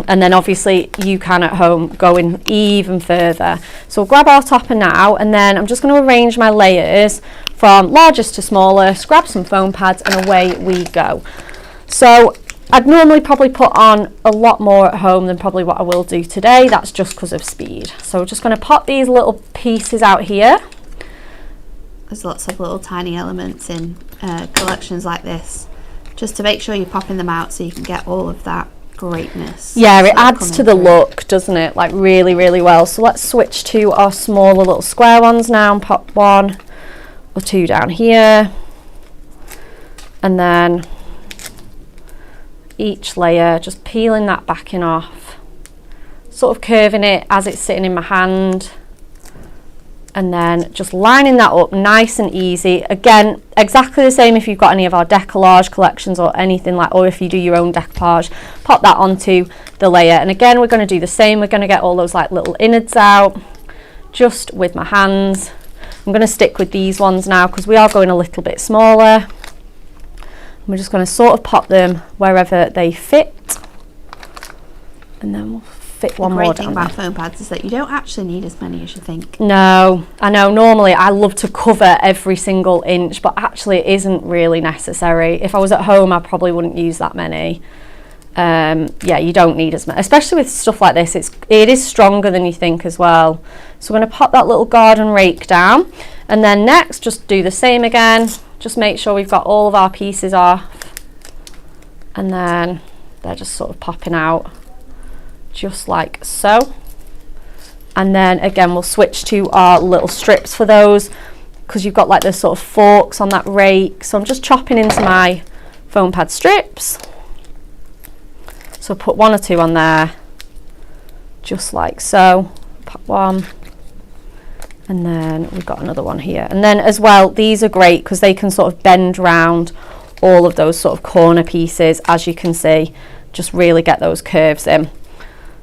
C: And then obviously you can at home go in even further. So we'll grab our topper now, and then I'm just going to arrange my layers from largest to smallest, grab some foam pads, and away we go. So I'd normally probably put on a lot more at home than probably what I will do today. That's just because of speed. So we're just going to pop these little pieces out here.
A: There's lots of little tiny elements in collections like this, just to make sure you're popping them out so you can get all of that greatness.
C: Yeah, it adds to the look, doesn't it? Like really well. So let's switch to our smaller little square ones now and pop 1 or 2 down here, and then each layer, just peeling that backing off, sort of curving it as it's sitting in my hand, and then just lining that up nice and easy. Again, exactly the same if you've got any of our decollage collections or anything like, or if you do your own decoupage, pop that onto the layer. And again, we're going to do the same. We're going to get all those like little innards out just with my hands. I'm going to stick with these ones now because we are going a little bit smaller. We're just going to sort of pop them wherever they fit, and then we'll fit one more down.
A: The great thing about foam pads is that you don't actually need as many as you think.
C: No, I know normally I love to cover every single inch, but actually it isn't really necessary. If I was at home, I probably wouldn't use that many. Yeah, you don't need as much, especially with stuff like this. It is stronger than you think as well. So we're going to pop that little garden rake down, and then next just do the same again. Just make sure we've got all of our pieces off, and then they're just sort of popping out just like so. And then again we'll switch to our little strips for those, because you've got like the sort of forks on that rake. So I'm just chopping into my foam pad strips. So put 1 or 2 on there, just like so. Pop 1. And then we've got another one here. And then as well, these are great because they can sort of bend round all of those sort of corner pieces, as you can see, just really get those curves in.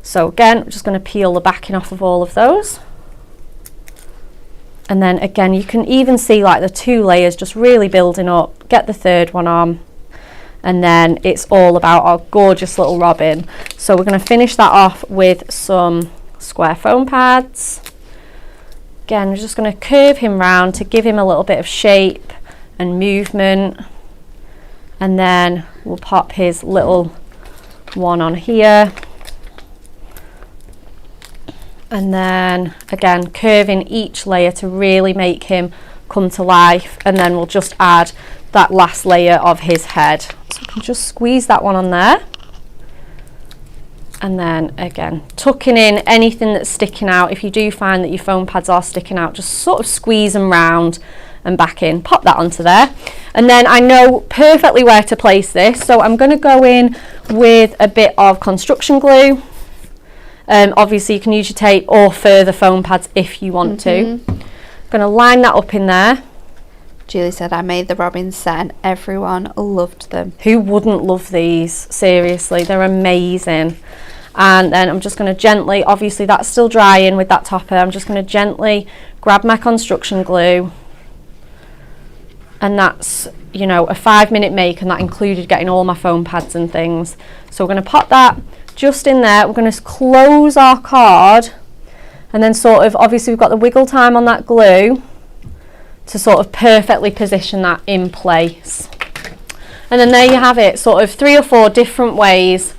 C: So again, I'm just going to peel the backing off of all of those. And then again, you can even see like the 2 layers just really building up. Get the 3rd one on. And then it's all about our gorgeous little robin. So we're going to finish that off with some square foam pads. Again, we're just going to curve him round to give him a little bit of shape and movement. And then we'll pop his little one on here. And then again, curving each layer to really make him come to life. And then we'll just add that last layer of his head. So we can just squeeze that one on there. And then again, tucking in anything that's sticking out. If you do find that your foam pads are sticking out, just sort of squeeze them round and back in. Pop that onto there. And then I know perfectly where to place this. So I'm going to go in with a bit of construction glue. Obviously you can use your tape or further foam pads if you want to. Going to line that up in there.
A: Julie said I made the robin set and everyone loved them.
C: Who wouldn't love these? Seriously, they're amazing. And then I'm just going to gently, obviously that's still drying with that topper, I'm just going to gently grab my construction glue. And that's, you know, a 5-minute make, and that included getting all my foam pads and things. So we're going to pop that just in there. We're going to close our card, and then sort of, obviously we've got the wiggle time on that glue to sort of perfectly position that in place. And then there you have it, sort of 3 or 4 different ways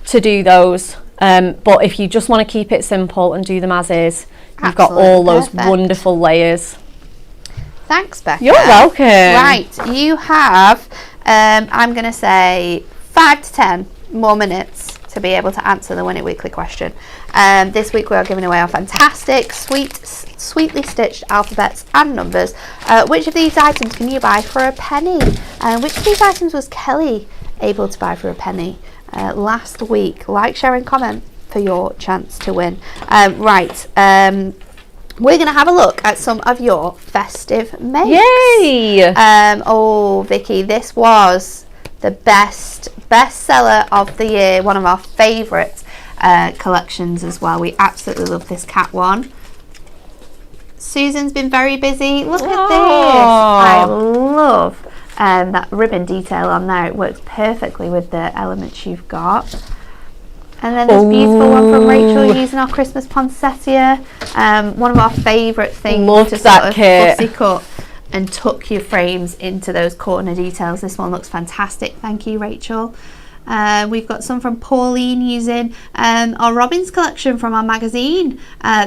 C: to do those. But if you just want to keep it simple and do them as is, you've got all those wonderful layers.
A: Thanks, Becca.
C: You're welcome.
A: Right, you have, I'm going to say 5 to 10 more minutes to be able to answer the Win It Weekly question. This week we are giving away our fantastic, sweetly stitched alphabets and numbers. Which of these items can you buy for a penny? Which of these items was Kelly able to buy for a penny last week? Like, share and comment for your chance to win. We're going to have a look at some of your festive makes.
C: Yay!
A: Oh, Vicky, this was the bestseller of the year. One of our favourite collections as well. We absolutely love this cat one. Susan's been very busy. Look at this. I love that ribbon detail on there. It works perfectly with the elements you've got. And then this beautiful one from Rachel using our Christmas poinsettia. One of our favourite things to sort of fussy cut and tuck your frames into those corner details. This one looks fantastic. Thank you, Rachel. We've got some from Pauline using our Robins collection from our magazine.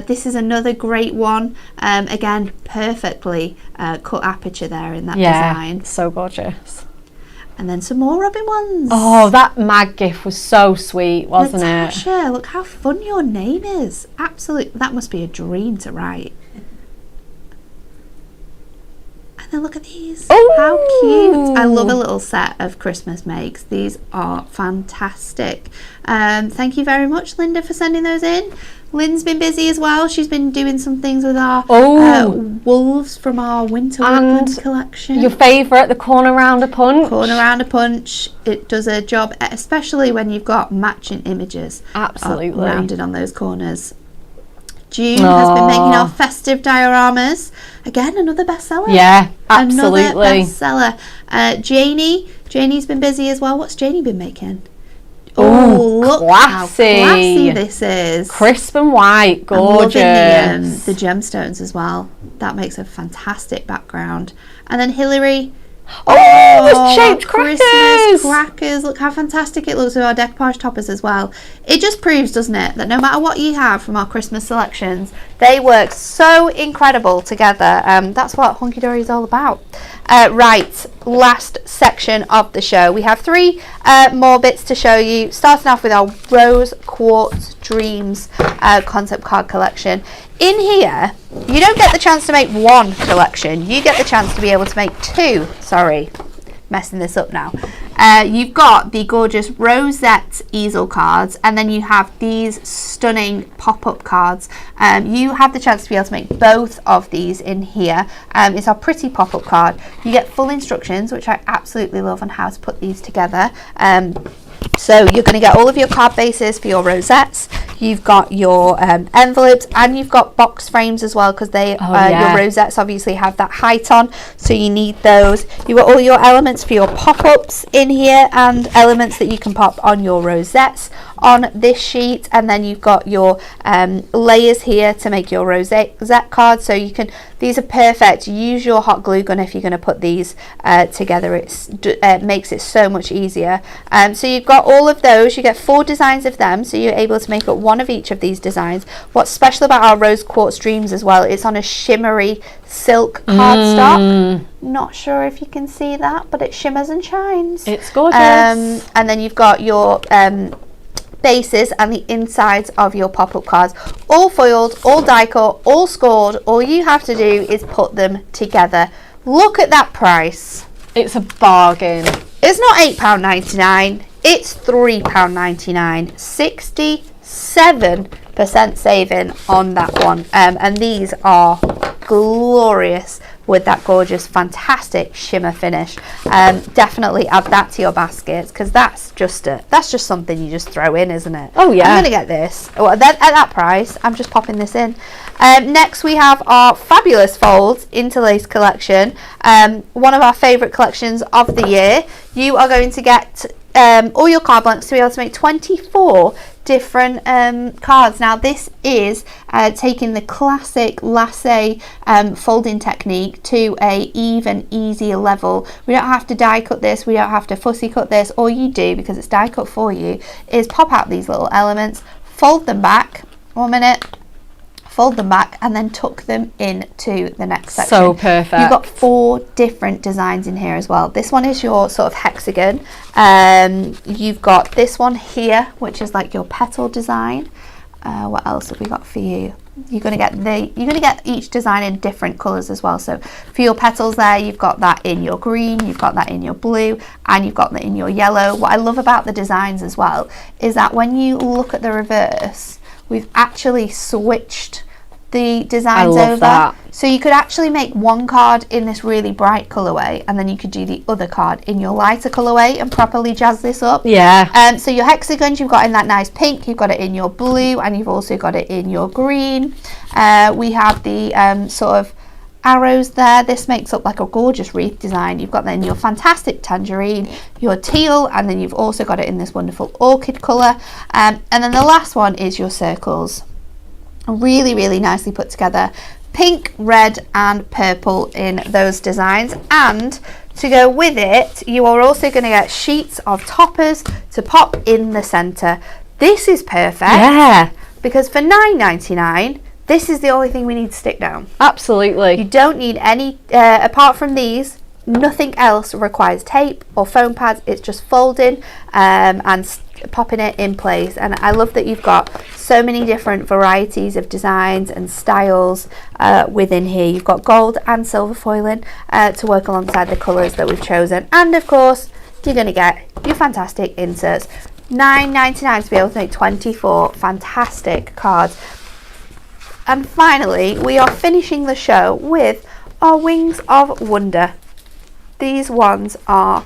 A: This is another great one. Again, perfectly cut aperture there in that design.
C: So gorgeous.
A: And then some more Robin ones.
C: Oh, that mag gift was so sweet, wasn't
A: Natasha, look how fun your name is. Absolutely, that must be a dream to write. And then look at these. Oh, how cute. I love a little set of Christmas makes. These are fantastic. Thank you very much, Linda, for sending those in. Lynn's been busy as well. She's been doing some things with our wolves from our Winter Woodland collection.
C: Your favourite, the corner rounder punch.
A: Corner rounder punch. It does a job, especially when you've got matching images.
C: Absolutely.
A: Rounded on those corners. June has been making our festive dioramas. Again, another bestseller.
C: Yeah, absolutely.
A: Another bestseller. Janie's been busy as well. What's Janie been making? Oh, look how classy this is.
C: Crisp and white, gorgeous.
A: I'm loving the gemstones as well. That makes a fantastic background. And then Hilary.
C: Oh, shaped
A: Christmas crackers. Look how fantastic it looks with our decoupage toppers as well. It just proves, doesn't it, that no matter what you have from our Christmas selections, they work so incredible together. That's what Hunky Dory is all about. Right, last section of the show. We have 3 more bits to show you, starting off with our Rose Quartz Dreams concept card collection. In here, you don't get the chance to make 1 collection. You get the chance to be able to make 2. Sorry, messing this up now. You've got the gorgeous rosette easel cards, and then you have these stunning pop-up cards. You have the chance to be able to make both of these in here. It's our pretty pop-up card. You get full instructions, which I absolutely love, on how to put these together. So you're going to get all of your card bases for your rosettes. you've got your envelopes, and you've got box frames as well, because they your rosettes obviously have that height on, so you need those. You've got all your elements for your pop-ups in here, and elements that you can pop on your rosettes on this sheet. And then you've got your layers here to make your rosette cards, so you can, these are perfect. Use your hot glue gun if you're going to put these together. It makes it so much easier. So you've got all of those. You get 4 designs of them, so you're able to make up one of each of these designs. What's special about our Rose Quartz Dreams as well, it's on a shimmery silk cardstock. Not sure if you can see that, but it shimmers and shines.
C: It's gorgeous.
A: And then you've got your bases and the insides of your pop-up cards, all foiled, all die cut, all scored. All you have to do is put them together. Look at that price.
C: It's a bargain.
A: It's not £8.99, it's £3.99. 67% saving on that one. And these are glorious with that gorgeous, fantastic shimmer finish. Definitely add that to your baskets, because that's just something you just throw in, isn't it?
C: Oh yeah.
A: I'm gonna get this. Well, then at that price, I'm just popping this in. Next we have our fabulous folds interlace collection. One of our favourite collections of the year. You are going to get all your card blanks to be able to make 24 different cards. Now this is taking the classic lasse folding technique to a even easier level. We don't have to die cut this, we don't have to fussy cut this. All you do, because it's die cut for you, is pop out these little elements, fold them back, 1 minute, fold them back, and then tuck them into the next section.
C: So perfect.
A: You've got 4 different designs in here as well. This one is your sort of hexagon. You've got this one here, which is like your petal design. What else have we got for you? You're gonna get each design in different colours as well. So for your petals there, you've got that in your green, you've got that in your blue, and you've got that in your yellow. What I love about the designs as well is that when you look at the reverse, we've actually switched the designs over.
C: That.
A: So you could actually make one card in this really bright colourway, and then you could do the other card in your lighter colourway and properly jazz this up.
C: Yeah.
A: So your hexagons, you've got in that nice pink, you've got it in your blue, and you've also got it in your green. We have the sort of arrows there. This makes up like a gorgeous wreath design. You've got then your fantastic tangerine, your teal, and then you've also got it in this wonderful orchid colour. And then the last one is your circles. Really, really nicely put together. Pink, red, and purple in those designs. And to go with it, you are also going to get sheets of toppers to pop in the centre. This is perfect.
C: Yeah.
A: Because for £9.99, this is the only thing we need to stick down.
C: Absolutely.
A: You don't need any, apart from these, nothing else requires tape or foam pads. It's just folding and popping it in place. And I love that you've got so many different varieties of designs and styles within here. You've got gold and silver foiling to work alongside the colours that we've chosen. And of course, you're going to get your fantastic inserts. £9.99 to be able to make 24 fantastic cards. And finally, we are finishing the show with our Wings of Wonder. These ones are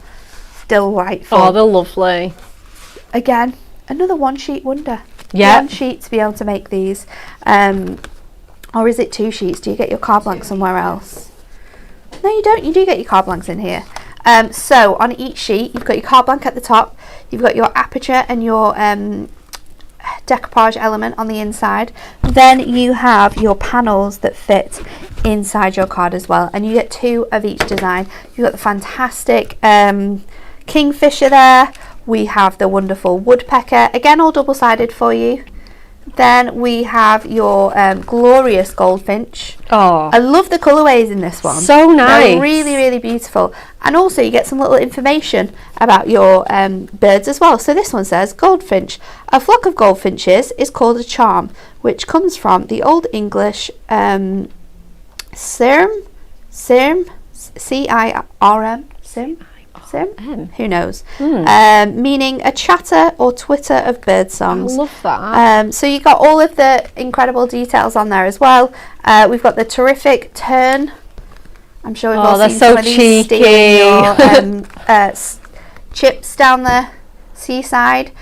A: delightful.
C: Oh, they're lovely.
A: Again, another one sheet wonder.
C: Yeah.
A: 1 sheet to be able to make these. Or is it 2 sheets? Do you get your card blank somewhere else? No, you don't. You do get your card blanks in here. So on each sheet, you've got your card blank at the top. You've got your aperture and your decoupage element on the inside. Then you have your panels that fit inside your card as well, and you get 2 of each design. You've got the fantastic kingfisher there. We have the wonderful woodpecker, again all double-sided for you. Then we have your glorious goldfinch.
C: Oh,
A: I love the colourways in this one.
C: so nice.
A: They're really, really beautiful. And also you get some little information about your birds as well. So this one says, goldfinch. A flock of goldfinches is called a charm, which comes from the Old English cirm, C-I-R-M, cirm, who knows, meaning a chatter or twitter of bird songs.
C: I love that.
A: So you got all of the incredible details on there as well. We've got the terrific tern. I'm sure we've all
C: they're
A: seen
C: so
A: some of these
C: cheeky.
A: stealing your chips down the Seaside.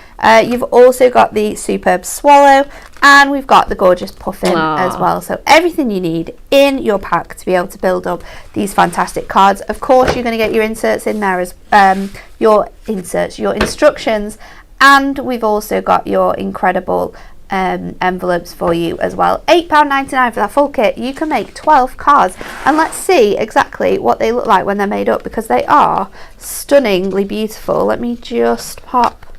A: You've also got the superb Swallow, and we've got the gorgeous Puffin as well. So everything you need in your pack to be able to build up these fantastic cards. Of course, you're going to get your inserts in there as your instructions, and we've also got your incredible envelopes for you as well. £8.99 for that full kit. You can make 12 cards, and let's see exactly what they look like when they're made up, because they are stunningly beautiful. Let me just pop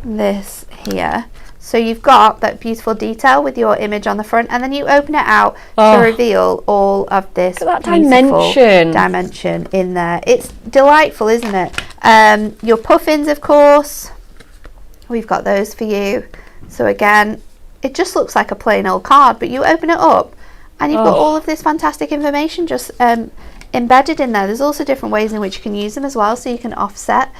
A: this here. So you've got that beautiful detail with your image on the front, and then you open it out to reveal all of this beautiful dimension in there. It's delightful, isn't it? Your puffins, of course, we've got those for you. So again, it just looks like a plain old card, but you open it up and you've got all of this fantastic information just embedded in there. There's also different ways in which you can use them as well, so you can offset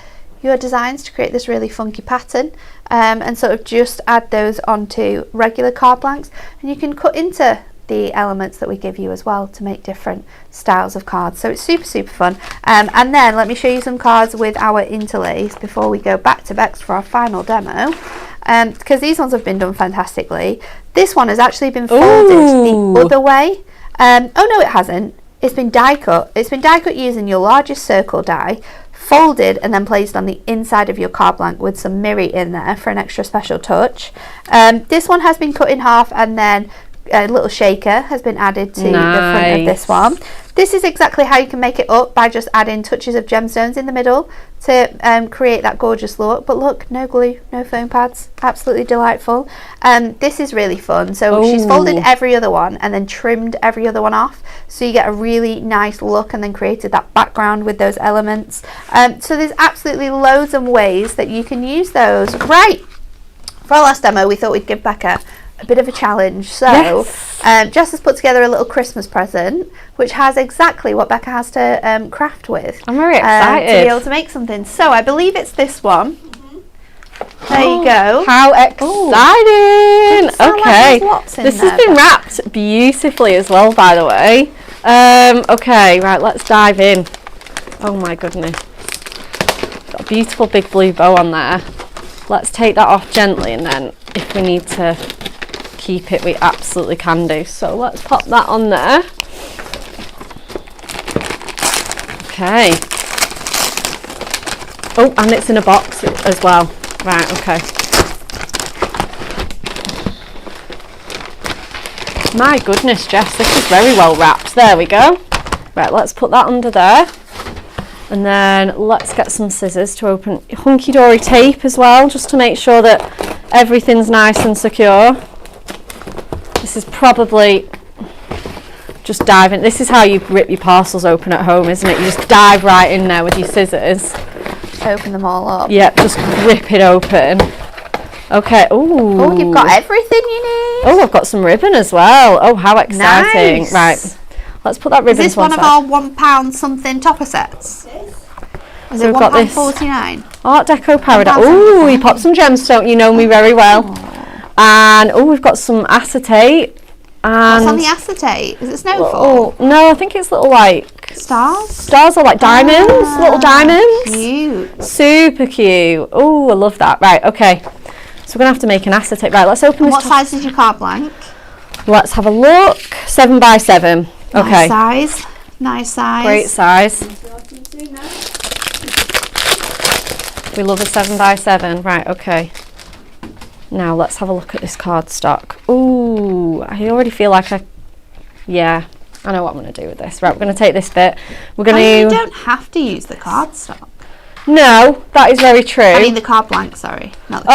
A: your designs to create this really funky pattern, and sort of just add those onto regular card blanks, and you can cut into the elements that we give you as well to make different styles of cards. So it's super fun. And then let me show you some cards with our interlace before we go back to Bex for our final demo, because these ones have been done fantastically. This one has actually been folded the other way. Oh no, it hasn't. It's been die cut. It's been die cut using your largest circle die, folded and then placed on the inside of your card blank with some mirri in there for an extra special touch. This one has been cut in half, and then a little shaker has been added to the front of this one. This is exactly how you can make it up, by just adding touches of gemstones in the middle to create that gorgeous look. But look, no glue, no foam pads, absolutely delightful. This is really fun. So she's folded every other one and then trimmed every other one off, so you get a really nice look, and then created that background with those elements. So there's absolutely loads of ways that you can use those. Right, for our last demo, we thought we'd give Becca a bit of a challenge. So Jess has put together a little Christmas present which has exactly what Becca has to craft with.
C: I'm very excited
A: to be able to make something. So I believe it's this one. There you go.
C: How exciting! Okay, this has been
A: Becca.
C: wrapped beautifully as well, by the way. Okay, right, let's dive in. Oh my goodness, got a beautiful big blue bow on there. Let's take that off gently, and then if we need to keep it, we absolutely can do. So let's pop that on there. Okay. Oh, and it's in a box as well. Right, okay. My goodness, Jess, this is very well wrapped. There we go. Right, let's put that under there. And then let's get some scissors to open hunky-dory tape as well, just to make sure that everything's nice and secure. This is probably just diving. This is how you rip your parcels open at home, isn't it? You just dive right in there with your scissors.
A: Open them all up.
C: Yep, just rip it open. Okay. Ooh.
A: Oh, you've got everything you need.
C: Oh, I've got some ribbon as well. Oh, how exciting.
A: Nice.
C: Right. Let's put that ribbon.
A: Is this one of our £1 something topper sets? Is it £1.49?
C: Art Deco Paradise. Oh, you popped some gemstone. You know me very well. And we've got some acetate. And
A: what's on the acetate? Is it snowfall?
C: Oh no, I think it's little like
A: stars.
C: Stars are like diamonds, little diamonds.
A: Cute.
C: Super cute. Oh, I love that. Right, okay. So we're gonna have to make an acetate. Right, let's open
A: and
C: this.
A: What size is your card blank?
C: Let's have a look. 7 by 7. Okay.
A: Nice size. Nice size.
C: Great size. We love a 7 by 7. Right, okay. Now let's have a look at this cardstock. Ooh, I already feel like I know what I'm going to do with this. Right, we're going to take this bit. We're going to.
A: You don't have to use the cardstock.
C: No, that is very true.
A: I mean the card blank. Sorry. Not the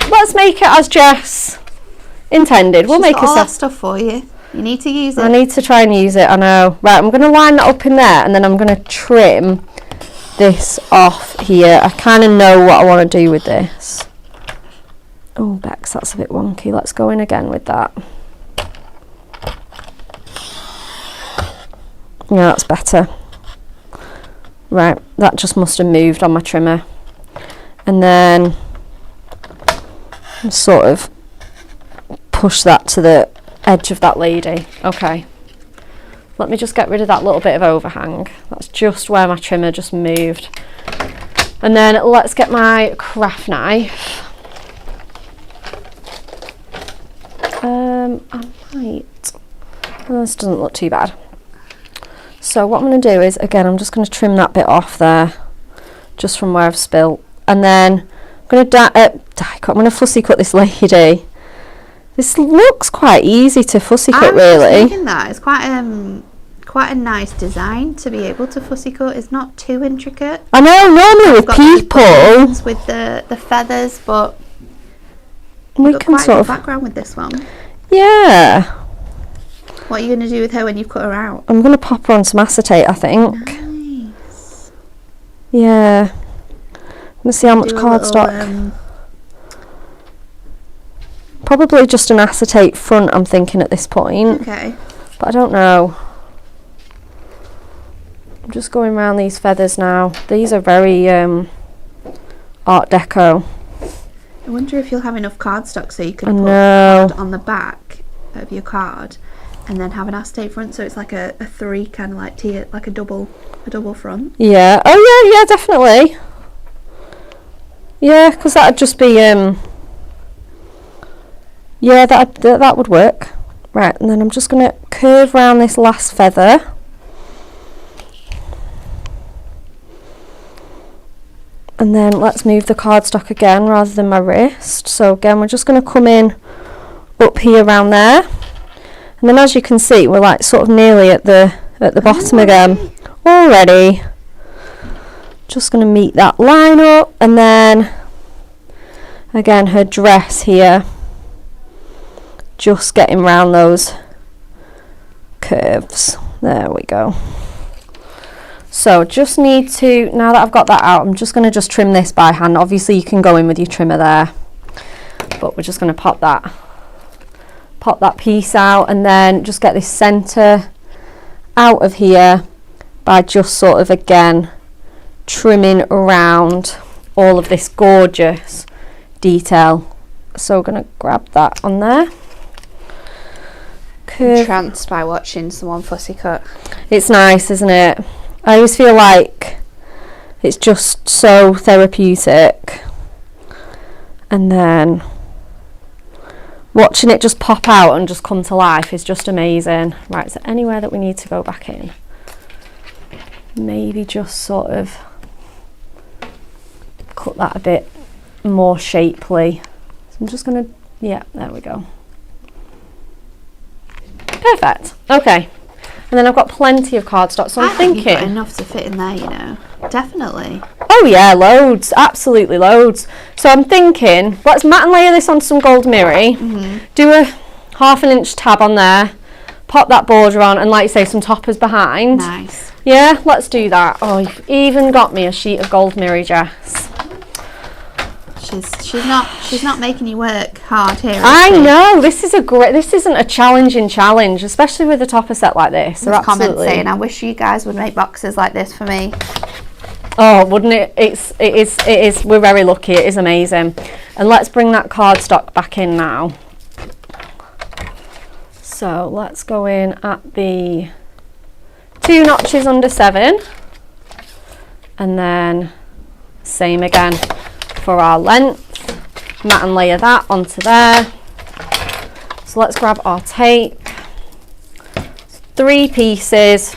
A: Let's make it as Jess intended. We'll make all that stuff for you. You need to use it.
C: I need to try and use it. I know. Right, I'm going to line that up in there, and then I'm going to trim this off here. I kind of know what I want to do with this. Oh, Bex, that's a bit wonky. Let's go in again with that. Yeah, that's better. Right, that just must have moved on my trimmer. And then sort of push that to the edge of that lady. Okay. Let me just get rid of that little bit of overhang. That's just where my trimmer just moved. And then let's get my craft knife. I might. Oh, this doesn't look too bad. So what I'm going to do is, again, I'm just going to trim that bit off there, just from where I've spilt. And then I'm going to I'm going to fussy cut this lady. This looks quite easy to fussy cut, really.
A: I was thinking that. It's quite a nice design to be able to fussy cut. It's not too intricate.
C: I know, normally with people
A: with the feathers, but
C: we
A: got
C: can
A: quite
C: sort
A: a
C: of
A: background with this one.
C: Yeah.
A: What are you going to do with her when you've cut her out?
C: I'm going to pop her on some acetate, I think.
A: Nice.
C: Yeah. I'm going to see how much cardstock. Probably just an acetate front, I'm thinking at this point.
A: Okay.
C: But I don't know. I'm just going around these feathers now. These are very Art Deco.
A: I wonder if you'll have enough cardstock so you can put
C: card
A: on the back of your card, and then have an acetate front, so it's like a three kind of like tier, like a double front.
C: Yeah. Oh yeah, definitely. Yeah, because that'd just be yeah, that would work. Right, and then I'm just going to curve around this last feather. And then let's move the cardstock again rather than my wrist. So again, we're just going to come in up here around there. And then as you can see, we're like sort of nearly at the bottom again. Already. Just going to meet that line up, and then again her dress here. Just getting round those curves. There we go. So just need to, now that I've got that out, I'm just going to just trim this by hand. Obviously you can go in with your trimmer there, but we're just going to pop that piece out, and then just get this centre out of here by just sort of again trimming around all of this gorgeous detail. So we're going to grab that on there.
A: I'm entranced by watching someone fussy cut.
C: It's nice, isn't it? I always feel like it's just so therapeutic, and then watching it just pop out and just come to life is just amazing. Right, is there anywhere that we need to go back in? Maybe just sort of cut that a bit more shapely. So I'm just going to, yeah, there we go. Perfect. Okay. And then I've got plenty of cardstock, so I'm thinking...
A: you've got enough to fit in there, you know. Definitely.
C: Oh yeah, loads. Absolutely loads. So I'm thinking, let's mat and layer this on some gold mirror. Do a 1/2 inch tab on there. Pop that border on, and like you say, some toppers behind.
A: Nice.
C: Yeah, let's do that. Oh, you've even got me a sheet of gold mirror, Jess.
A: She's not making you work hard here.
C: I know, this isn't a challenging challenge, especially with a topper set like this.
A: There's comments saying, I wish you guys would make boxes like this for me.
C: Oh, wouldn't it? It is. We're very lucky. It is amazing. And let's bring that cardstock back in now. So let's go in at the 2 notches under 7, and then same again for our length. Mat and layer that onto there. So let's grab our tape. 3 pieces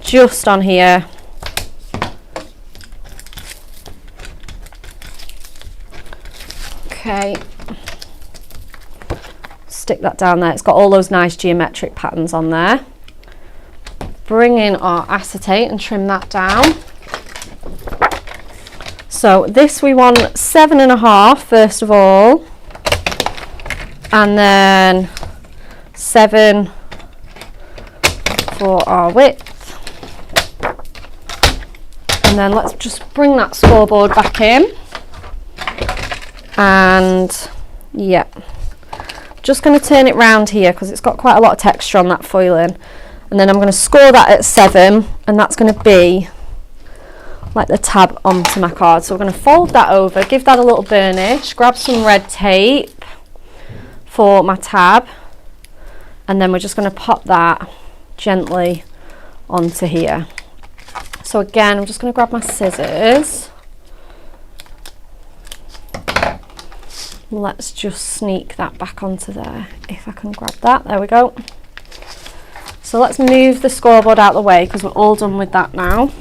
C: just on here. Okay, stick that down there. It's got all those nice geometric patterns on there. Bring in our acetate and trim that down. So this we want 7.5 first of all, and then 7 for our width. And then let's just bring that scoreboard back in. And yeah, just going to turn it round here because it's got quite a lot of texture on that foiling, and then I'm going to score that at 7, and that's going to be like the tab onto my card. So we're going to fold that over, give that a little burnish, grab some red tape for my tab, and then we're just going to pop that gently onto here. So again, I'm just going to grab my scissors. let's just sneak that back onto there if I can grab that. There we go. So let's move the scoreboard out of the way because we're all done with that now.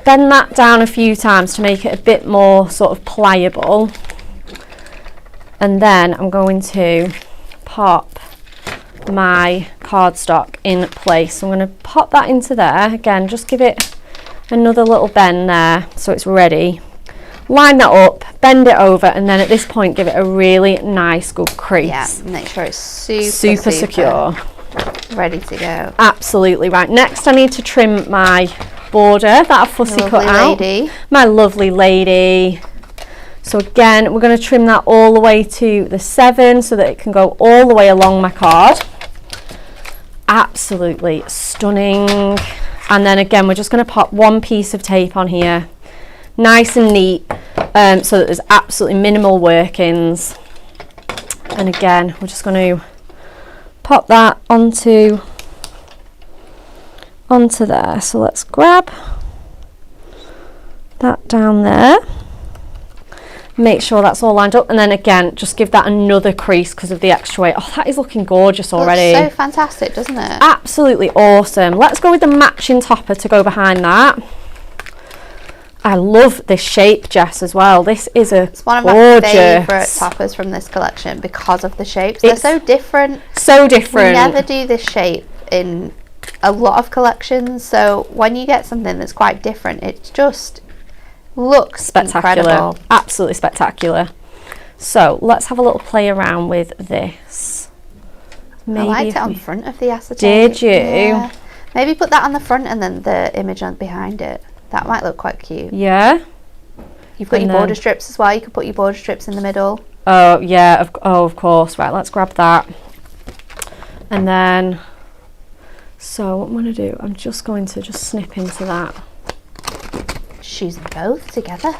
C: Bend that down a few times to make it a bit more sort of pliable. And then I'm going to pop my cardstock in place. So I'm going to pop that into there. Again, just give it another little bend there so it's ready. Line that up, bend it over, and then at this point give it a really nice good crease.
A: Yeah, make sure it's super
C: secure.
A: Ready to go.
C: Absolutely right. Next I need to trim my border that I've fussy cut out.
A: Lady.
C: My lovely lady. So again, we're going to trim that all the way to the 7 so that it can go all the way along my card. Absolutely stunning. And then again, we're just going to pop one piece of tape on here, nice and neat, so that there's absolutely minimal workings. And again, we're just going to pop that onto there. So let's grab that down there. Make sure that's all lined up, and then again just give that another crease because of the extra weight. Oh, that is looking gorgeous already.
A: Looks so fantastic, doesn't it?
C: Absolutely awesome. Let's go with the matching topper to go behind that. I love this shape, Jess, as well. This is
A: it's one of my favourite toppers from this collection because of the shapes. They're so different.
C: So different.
A: We never do this shape in a lot of collections, so when you get something that's quite different, it just looks
C: spectacular.
A: Incredible.
C: Absolutely spectacular. So let's have a little play around with this.
A: Maybe I liked it on front of the acetate.
C: Did you?
A: Yeah. Maybe put that on the front and then the image on behind it. That might look quite cute.
C: Yeah.
A: You've got your border strips as well. You could put your border strips in the middle.
C: Oh yeah, of course. Right, let's grab that. And then, so what I'm going to do, I'm just going to snip into that.
A: Choose them both together.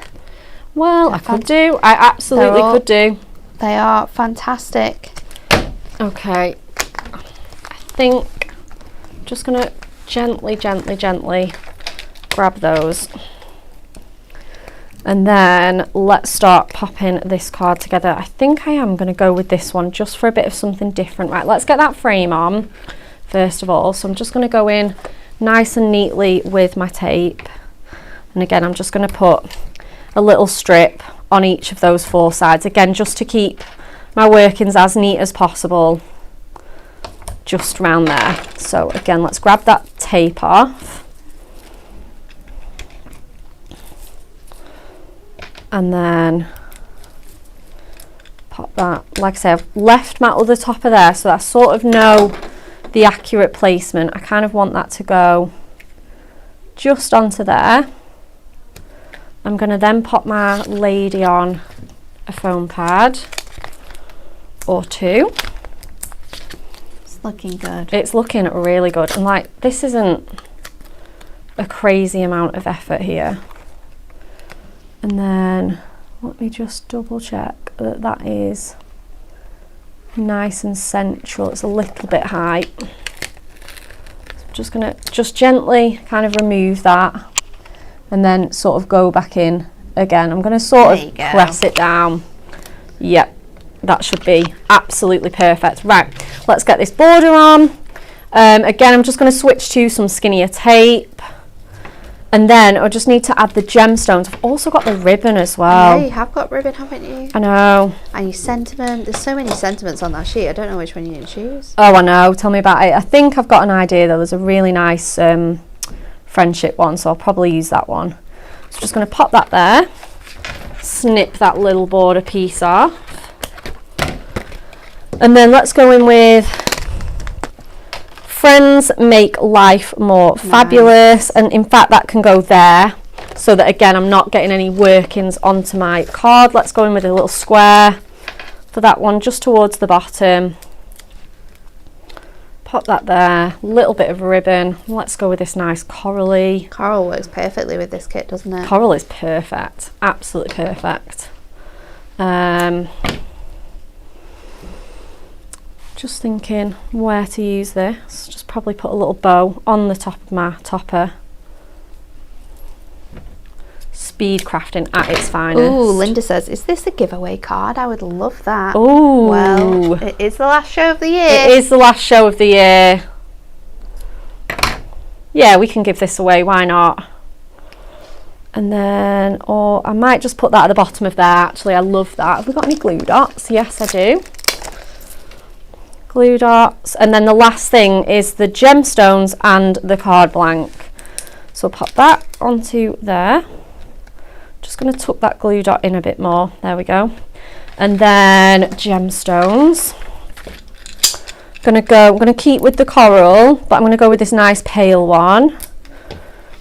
C: Well, I could do. I absolutely could do.
A: They are fantastic.
C: Okay. I think I'm just going to gently grab those. And then let's start popping this card together. I think I am going to go with this one just for a bit of something different. Right, let's get that frame on first of all. So I'm just going to go in nice and neatly with my tape. And again, I'm just going to put a little strip on each of those 4 sides. Again, just to keep my workings as neat as possible. Just around there. So again, let's grab that tape off. And then pop that. Like I say, I've left my other topper there, so I sort of know the accurate placement. I kind of want that to go just onto there. I'm going to then pop my lady on a foam pad or 2.
A: It's looking good.
C: It's looking really good. And like, this isn't a crazy amount of effort here. And then let me just double check that that is nice and central. It's a little bit high. So I'm just going to just gently kind of remove that and then sort of go back in again. I'm going to sort of press it down. Yep, that should be absolutely perfect. Right, let's get this border on. Again, I'm just going to switch to some skinnier tape. And then I just need to add the gemstones. I've also got the ribbon as well.
A: Yeah, you have got ribbon, haven't you?
C: I know.
A: And your sentiment. There's so many sentiments on that sheet. I don't know which one you need to choose.
C: Oh, I know. Tell me about it. I think I've got an idea though. There's a really nice friendship one, so I'll probably use that one. So I'm just going to pop that there. Snip that little border piece off. And then let's go in with Friends Make Life More Fabulous. And in fact, that can go there so that again, I'm not getting any workings onto my card. Let's go in with a little square for that one just towards the bottom. Pop that there, little bit of ribbon. Let's go with this nice corally.
A: Coral works perfectly with this kit, doesn't it?
C: Coral is perfect, absolutely perfect. Just thinking where to use this. Just probably put a little bow on the top of my topper. speed crafting at its finest.
A: Ooh, Linda says, is this a giveaway card? I would love that.
C: Ooh.
A: Well, it is the last show of the year.
C: It is the last show of the year. Yeah, we can give this away, why not? And then, or I might just put that at the bottom of there, actually. I love that. Have we got any glue dots? Yes, I do. Glue dots. And then the last thing is the gemstones and the card blank. So I'll pop that onto there. Just going to tuck that glue dot in a bit more. There we go. And then gemstones. I'm going to keep with the coral, but I'm going to go with this nice pale one.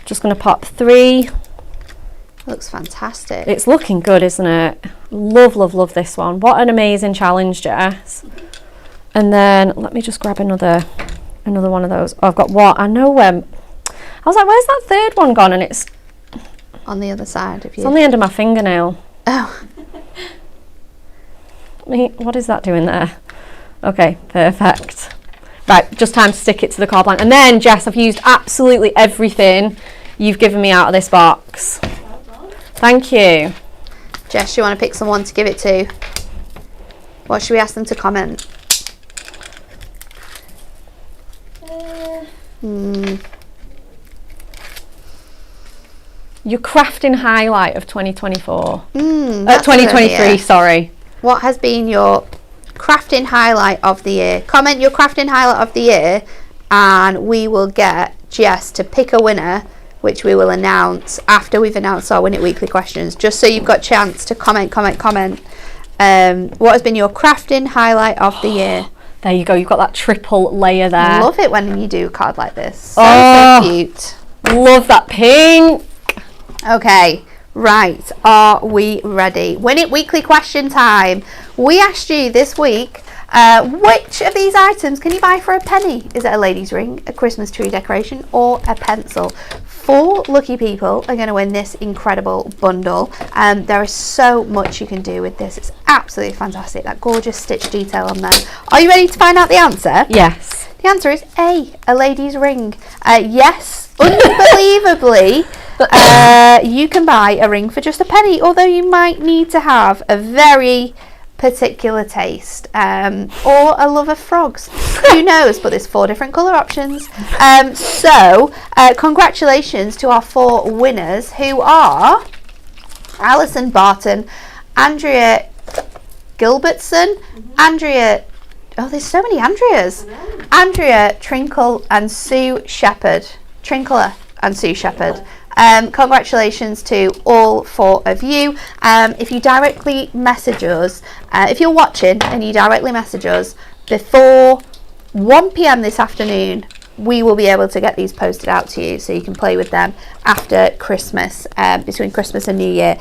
C: Just going to pop 3.
A: Looks fantastic.
C: It's looking good, isn't it? Love, love, love this one. What an amazing challenge, Jess. And then let me just grab another one of those. Oh, I've got what? I know I was like, where's that third one gone? And it's
A: on the other side of you.
C: It's on the end of my fingernail.
A: Oh.
C: What is that doing there? Okay, perfect. Right, just time to stick it to the card blank. And then, Jess, I've used absolutely everything you've given me out of this box. Thank you.
A: Jess, you want to pick someone to give it to? What should we ask them to comment?
C: Your crafting highlight of 2024.
A: 2023,
C: sorry.
A: What has been your crafting highlight of the year? Comment your crafting highlight of the year and we will get Jess to pick a winner, which we will announce after we've announced our Win It Weekly questions, just so you've got a chance to comment. What has been your crafting highlight of the year?
C: There you go, you've got that triple layer there.
A: I love it when you do a card like this. So cute.
C: Love that pink.
A: Okay, right, are we ready? Win It Weekly question time. We asked you this week, which of these items can you buy for a penny? Is it a lady's ring, a Christmas tree decoration, or a pencil? 4 lucky people are going to win this incredible bundle. There is so much you can do with this. It's absolutely fantastic. That gorgeous stitch detail on there. Are you ready to find out the answer?
C: Yes.
A: The answer is A, a lady's ring. Yes, unbelievably, you can buy a ring for just a penny, although you might need to have a very particular taste or a love of frogs. Who knows? But there's 4 different colour options. So congratulations to our 4 winners, who are Alison Barton, Andrea Gilbertson, Andrea... Oh, there's so many Andreas. Andrea Trinkle and Sue Shepherd. Trinkler and Sue Shepherd. Congratulations to all 4 of you. If you directly message us, if you're watching and you directly message us before 1 p.m. this afternoon, we will be able to get these posted out to you so you can play with them after Christmas, between Christmas and New Year.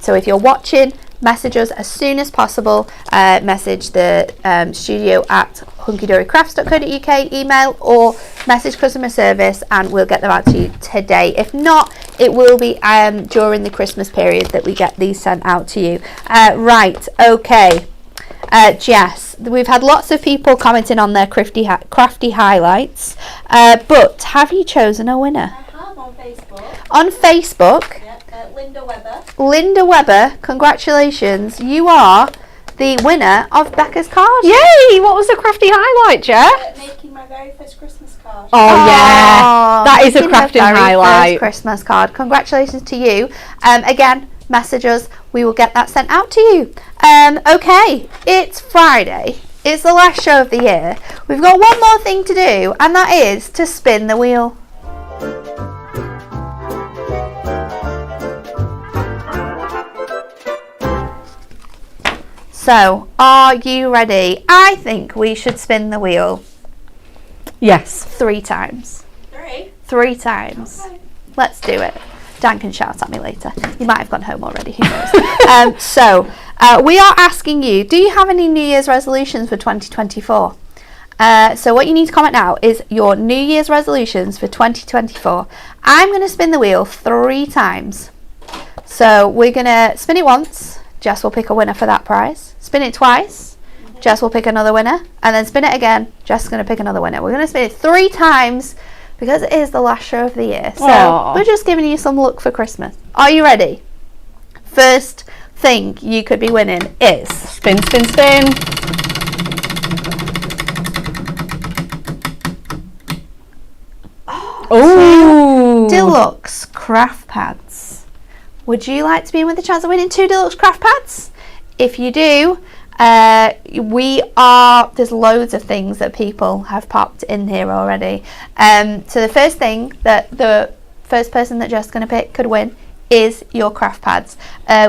A: So if you're watching, message us as soon as possible. Message the studio at hunkydorycrafts.co.uk email, or message customer service and we'll get them out to you today. If not, it will be during the Christmas period that we get these sent out to you. Right, okay. Jess, we've had lots of people commenting on their crafty highlights, but have you chosen a winner?
B: I have on Facebook.
A: On Facebook?
B: Yeah, Linda Webber.
A: Linda Webber, congratulations. You are the winner of Becca's card.
C: Yay! What was the crafty highlight, Jess?
B: Making my very first Christmas card.
C: Oh yeah, that is a
A: making her
C: crafting
A: very
C: highlight.
A: first Christmas card. Congratulations to you. Again, message us. We will get that sent out to you. Okay, it's Friday. It's the last show of the year. We've got one more thing to do, and that is to spin the wheel. So, are you ready? I think we should spin the wheel
C: Yes.
A: 3 times.
B: 3.
A: 3 times.
B: Okay.
A: Let's do it. Dan can shout at me later. You might have gone home already, who knows. We are asking you, do you have any New Year's resolutions for 2024? So what you need to comment now is your New Year's resolutions for 2024. I'm going to spin the wheel 3 times. So we're going to spin it once. Jess will pick a winner for that prize. Spin it twice. Jess will pick another winner. And then spin it again. Jess is going to pick another winner. We're going to spin it 3 times because it is the last show of the year. So
C: Aww.
A: we're just giving you some luck for Christmas. Are you ready? First thing you could be winning is...
C: Spin, spin, spin.
A: Ooh. Deluxe craft pads. Would you like to be in with the chance of winning 2 deluxe craft pads? If you do, there's loads of things that people have popped in here already. So the first thing that the first person that Jess is going to pick could win is your craft pads.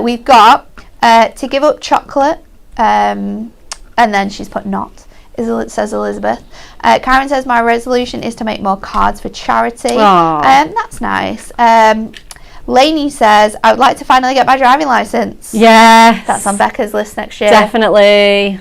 A: We've got to give up chocolate, and then she's put not. Says Elizabeth. Karen says my resolution is to make more cards for charity. That's nice. Lainey says I would like to finally get my driving license.
C: Yes,
A: that's on Becca's list next year.
C: Definitely.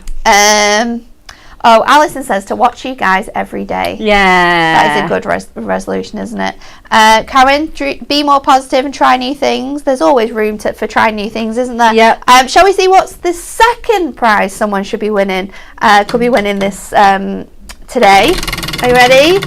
A: Alison says to watch you guys every day.
C: Yeah,
A: that is a good resolution, isn't it? Karen, be more positive and try new things. There's always room for trying new things, isn't there?
C: Yep.
A: Shall we see what's the second prize someone should be winning? Could be winning this today. Are you ready?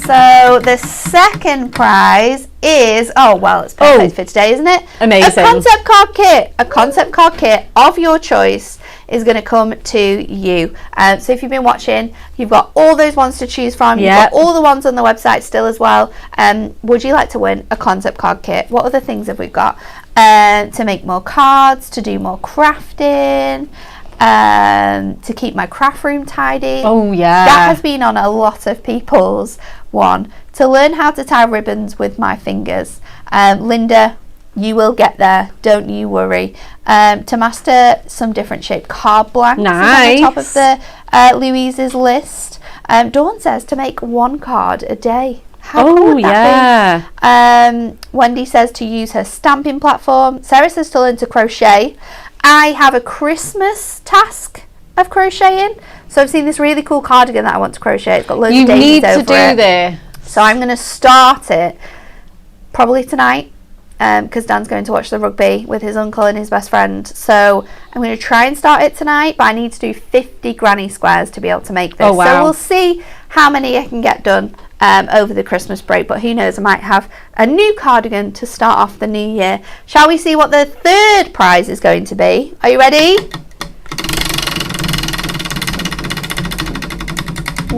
A: So the second prize is, it's perfect for today, isn't it?
C: Amazing.
A: A concept card kit. A concept card kit of your choice is going to come to you. So if you've been watching, you've got all those ones to choose from. You've got all the ones on the website still as well. Would you like to win a concept card kit? What other things have we got? To make more cards, to do more crafting, to keep my craft room tidy.
C: Oh yeah,
A: that has been on a lot of people's one. To learn how to tie ribbons with my fingers. Linda, you will get there, don't you worry. To master some different shaped card blanks.
C: Nice.
A: On the top of the Louise's list. Dawn says to make 1 card a day. How cool would that be? Wendy says to use her stamping platform. Sarah says to learn to crochet. I have a Christmas task of crocheting. So I've seen this really cool cardigan that I want to crochet. It's got loads of daisies over it. You need to do
C: this.
A: So I'm going to start it probably tonight, because Dan's going to watch the rugby with his uncle and his best friend. So I'm going to try and start it tonight, but I need to do 50 granny squares to be able to make this.
C: Oh, wow.
A: So we'll see how many I can get done over the Christmas break, but who knows, I might have a new cardigan to start off the new year. Shall we see what the third prize is going to be? Are you ready?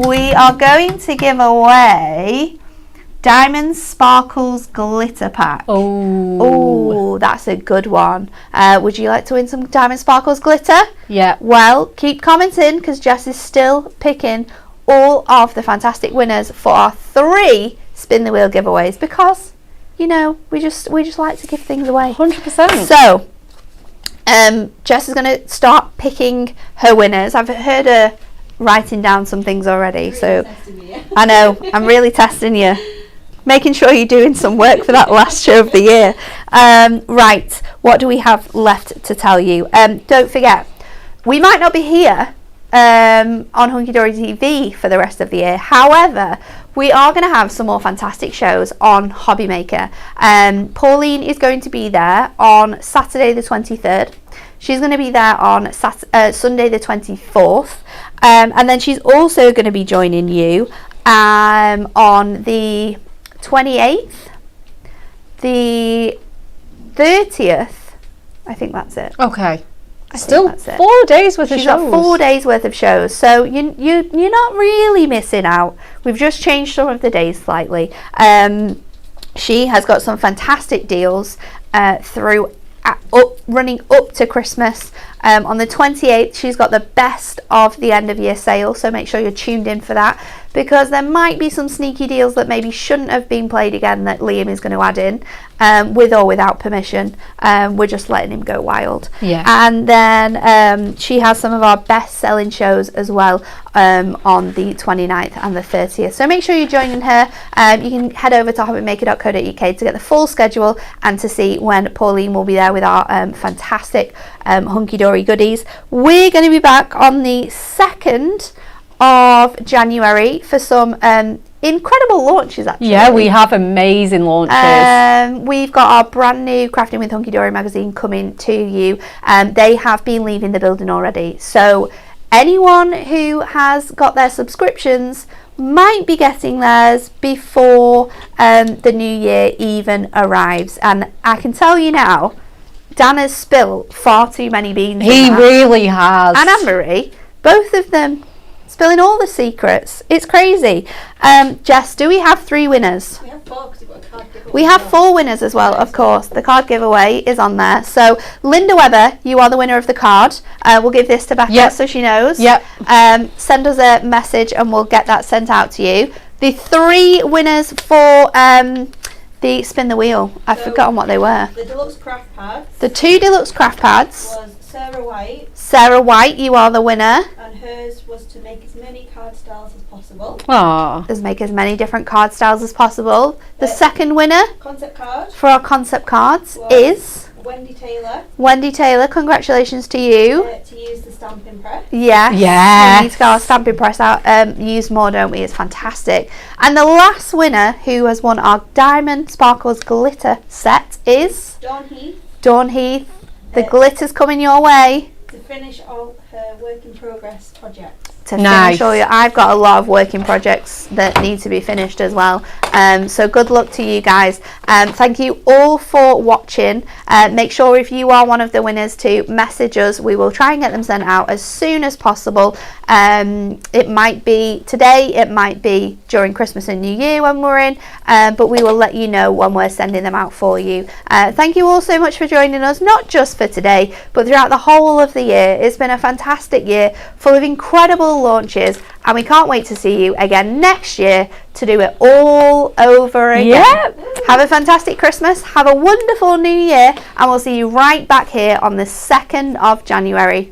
A: We are going to give away Diamonds Sparkles Glitter Pack. Oh, that's a good one. Would you like to win some Diamond Sparkles Glitter?
C: Yeah.
A: Well, keep commenting, because Jess is still picking all of the fantastic winners for our 3 Spin the Wheel giveaways, because, you know, we just like to give things away.
C: 100%.
A: So, Jess is going to start picking her winners. I've heard her writing down some things already, so I know I'm really testing you, making sure you're doing some work for that last show of the year. Right, what do we have left to tell you? Don't forget, we might not be here on Hunky Dory TV for the rest of the year. However, we are going to have some more fantastic shows on Hobby Maker. Pauline is going to be there on Saturday the 23rd. She's going to be there on Sunday the 24th. And then she's also going to be joining you on the 28th, the 30th. I think that's it.
C: Okay.
A: Still
C: 4 days worth of shows.
A: She's got 4 days worth of shows, so you're not really missing out. We've just changed some of the days slightly. She has got some fantastic deals running up to Christmas. On the 28th, she's got the best of the end of year sale, so make sure you're tuned in for that, because there might be some sneaky deals that maybe shouldn't have been played again that Liam is going to add in, with or without permission. We're just letting him go wild.
C: Yeah.
A: And then she has some of our best selling shows as well on the 29th and the 30th, so make sure you're joining her. You can head over to hobbymaker.co.uk to get the full schedule and to see when Pauline will be there with our fantastic Hunky Dory goodies. We're going to be back on the 2nd of January for some incredible launches, actually.
C: Yeah, we have amazing launches.
A: We've got our brand new Crafting with Hunky Dory magazine coming to you. They have been leaving the building already, so anyone who has got their subscriptions might be getting theirs before the new year even arrives. And I can tell you now, Dan has spilt far too many beans.
C: He really has.
A: And Anne-Marie, both of them spilling all the secrets. It's crazy. Jess, do we have 3 winners?
B: We have 4 because we've got a card giveaway.
A: We have 4 winners as well, of course. The card giveaway is on there. So, Linda Webber, you are the winner of the card. We'll give this to Becca so she knows.
C: Yep.
A: Send us a message and we'll get that sent out to you. The 3 winners for the spin the wheel. I've forgotten what they were.
B: The deluxe craft pads.
A: The 2 deluxe craft pads.
B: Was Sarah White.
A: Sarah White, you are the winner.
B: And hers was to make as many card styles as possible.
C: Aww.
A: Let's make as many different card styles as possible. The second winner
B: Concept card
A: for our concept cards
B: was
A: is
B: Wendy Taylor.
A: Wendy Taylor. Congratulations to you.
B: To use the stamping press.
A: Yes.
C: Yes.
A: We need to get our stamping press out. Use more, don't we? It's fantastic. And the last winner who has won our Diamond Sparkles Glitter set is
B: Dawn Heath.
A: Dawn Heath. The glitter's coming your way.
B: To finish all her work in progress projects.
A: To finish all your, I've got a lot of working projects that need to be finished as well. So good luck to you guys. Thank you all for watching. Make sure if you are one of the winners to message us. We will try and get them sent out as soon as possible. It might be today, it might be during Christmas and New Year when we're in, but we will let you know when we're sending them out for you. Thank you all so much for joining us, not just for today, but throughout the whole of the year. It's been a fantastic year full of incredible launches, and we can't wait to see you again next year to do it all over again.
C: Yep.
A: Have a fantastic Christmas, have a wonderful New Year, and we'll see you right back here on the 2nd of January.